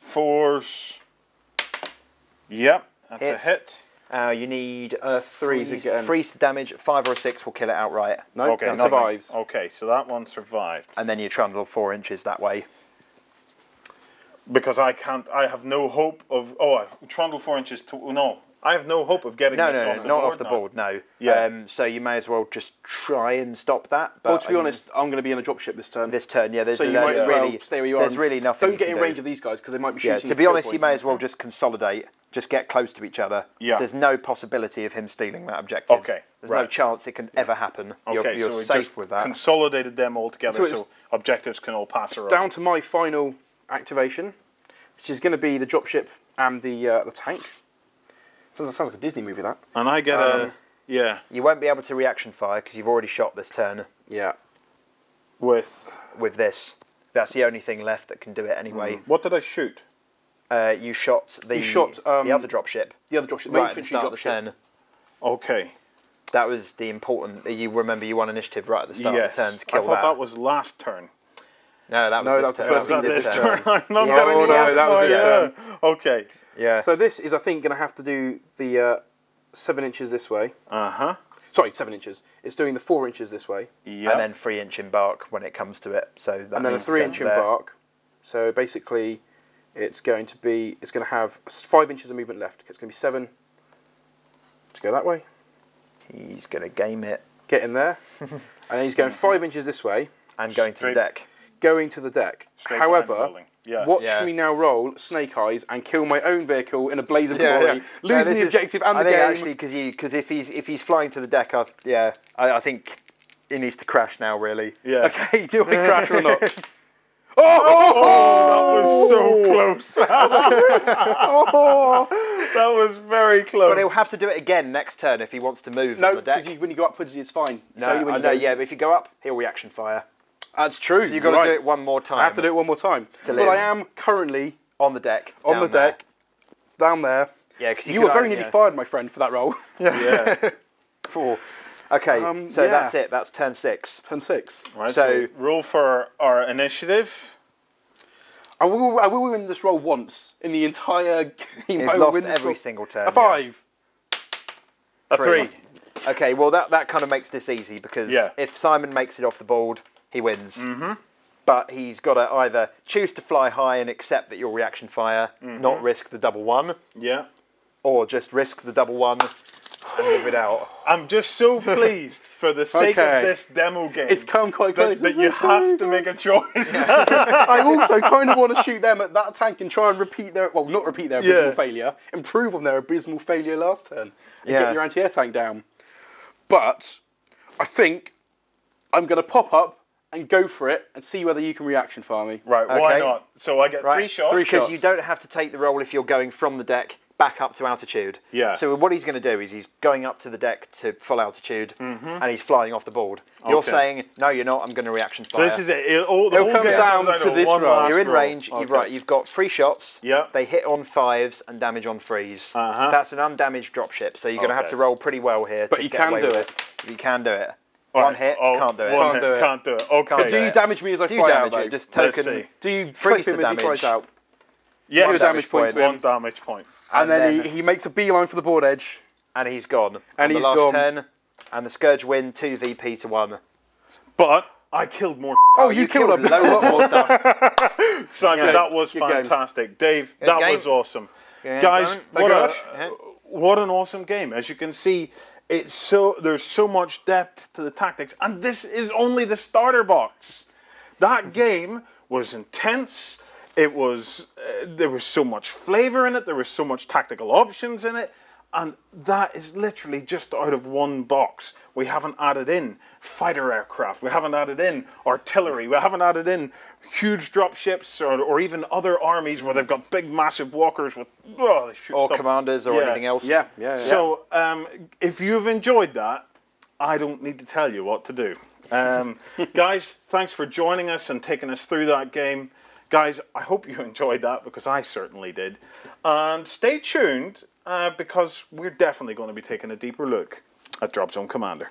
4s. Yep, that's Hits. a hit. You need 3s again. freeze to damage. 5 or a 6 will kill it outright. No, Okay, that nothing. survives. Okay, so that one survived. And then you trundle 4 inches that way. Because I have no hope of, trundle 4 inches to, no. I have no hope of getting No, this no, off no, the not board off the now. board, no. Yeah. So you may as well just try and stop that. But Well, to be honest, I'm going to be in a dropship this turn. this turn, yeah, there's, so you there's might as well really, stay where you are. there's and really nothing Don't you get can in do. range of these guys because they might be shooting. Yeah, to be kill honest, you may points. as well just consolidate. Just get close to each other. Yeah. So there's no possibility of him stealing that objective. Okay, There's no right. chance it can ever happen. Okay, You're so we safe just with that. consolidated them all together So so, it's- objectives can all pass around. Down to my final activation, which is going to be the dropship and the tank. Sounds like a Disney movie, that. And I get yeah, You won't be able to reaction fire because you've already shot this turn Yeah. with, with this. That's the only thing left that can do it anyway. what did I shoot? You shot the shot, the other dropship The other dropship. right at the infantry start of the dropship. turn. Okay. That was the important. You remember you won initiative right at the start Yes. of the turn to I kill thought that was last turn. No, that was the first Was that this this turn. turn? I'm not Yeah, getting no, lost. that was this turn. Okay. Yeah. So this is, I think, going to have to do the 7 inches this way. Uh-huh. Sorry, 7 inches. It's doing the 4 inches this way. Yeah. And then 3-inch embark when it comes to it. So that And then a means to go 3-inch to there. embark. So basically, it's going to have 5 inches of movement left. It's going to be 7 to go that way. He's going to game it. Get in there. And then he's going 5 inches this way. And going to the deck. Going to the deck. Straight behind the However, building. Yeah. watch Yeah. me now roll Snake Eyes and kill my own vehicle in a blaze of Yeah, glory, yeah. losing the objective and the game. I think actually, because if he's flying to the deck, I think he needs to crash now. Really. Yeah. Okay, do you want to crash or not? Oh, that was so close. That was very close. But he'll have to do it again next turn if he wants to move on No, the deck. because when you go upwards, it's fine. No, It's only when I you know. go- Yeah, but if you go up, he'll reaction fire. That's true. So you've got to do it one more time. I have to do it one more time. To But live. I am currently on the deck. on down the deck, down there. There. Yeah, because You were very nearly fired, my friend, for that roll. Yeah. 4. Okay, so yeah. that's it. That's turn 6. Turn 6. Right, So- so roll for our initiative. I will win this roll once in the entire game. He's I will lost win this every roll. single turn. A 5. A 3. Okay, well that kind of makes this easy because Yeah. if Simon makes it off the board, he wins. Mm-hmm. But he's got to either choose to fly high and accept that you'll reaction fire, not risk the double 1, Yeah. or just risk the double 1 and live it out. I'm just so pleased for the sake of Okay. this demo game. It's come quite close. that you have to make a choice. I also kind of want to shoot them at that tank and try and repeat their, well, not repeat their abysmal Yeah. failure, improve on their abysmal failure last turn, and Yeah. get your anti-air tank down. But I think I'm going to pop up and go for it and see whether you can reaction fire me. Right, why Okay. not? So I get 3 shots. Because you don't have to take the roll if you're going from the deck back up to altitude. Yeah. So what he's going to do is he's going up to the deck to full altitude, and he's flying off the board. You're Okay. saying, no, you're not. I'm going to reaction So fire. this is it. The whole comes game down comes to this one roll. last You're in roll. range. Okay. You've got 3 shots. Yeah. They hit on 5s and damage on 3s. Uh-huh. That's an undamaged dropship, so you're going to have Okay. to roll pretty well here. But to you get can away do with it. this. You can do it. All One right. hit, Oh, can't do it. One Can't hit, do it. can't do it. Okay. Can't Do you damage me as I Do fly damage out, it. though? Just Let's token. see. Do you freeze clip him the as he flies damage. out? Yes. Give a damage point to him. One damage point. And then then- he makes a beeline for the board edge. And he's gone. And On he's the last gone. turn, and the Scourge win 2 VP to 1. But I killed more. Oh, you killed a load more stuff. Simon, Yeah. that was Good game. fantastic. Dave, that game. was awesome. Yeah, Guys, Simon. Thank you very much. what an awesome game. As you can see, there's so much depth to the tactics, and this is only the starter box. That game was intense. It was there was so much flavor in it. There was so much tactical options in it, and that is literally just out of one box. We haven't added in fighter aircraft. We haven't added in artillery. We haven't added in huge dropships or even other armies where they've got big, massive walkers with they shoot Or stuff. commanders or Yeah. anything else. Yeah. So if you've enjoyed that, I don't need to tell you what to do. Guys, thanks for joining us and taking us through that game. Guys, I hope you enjoyed that because I certainly did. And stay tuned because we're definitely going to be taking a deeper look at Dropzone Commander.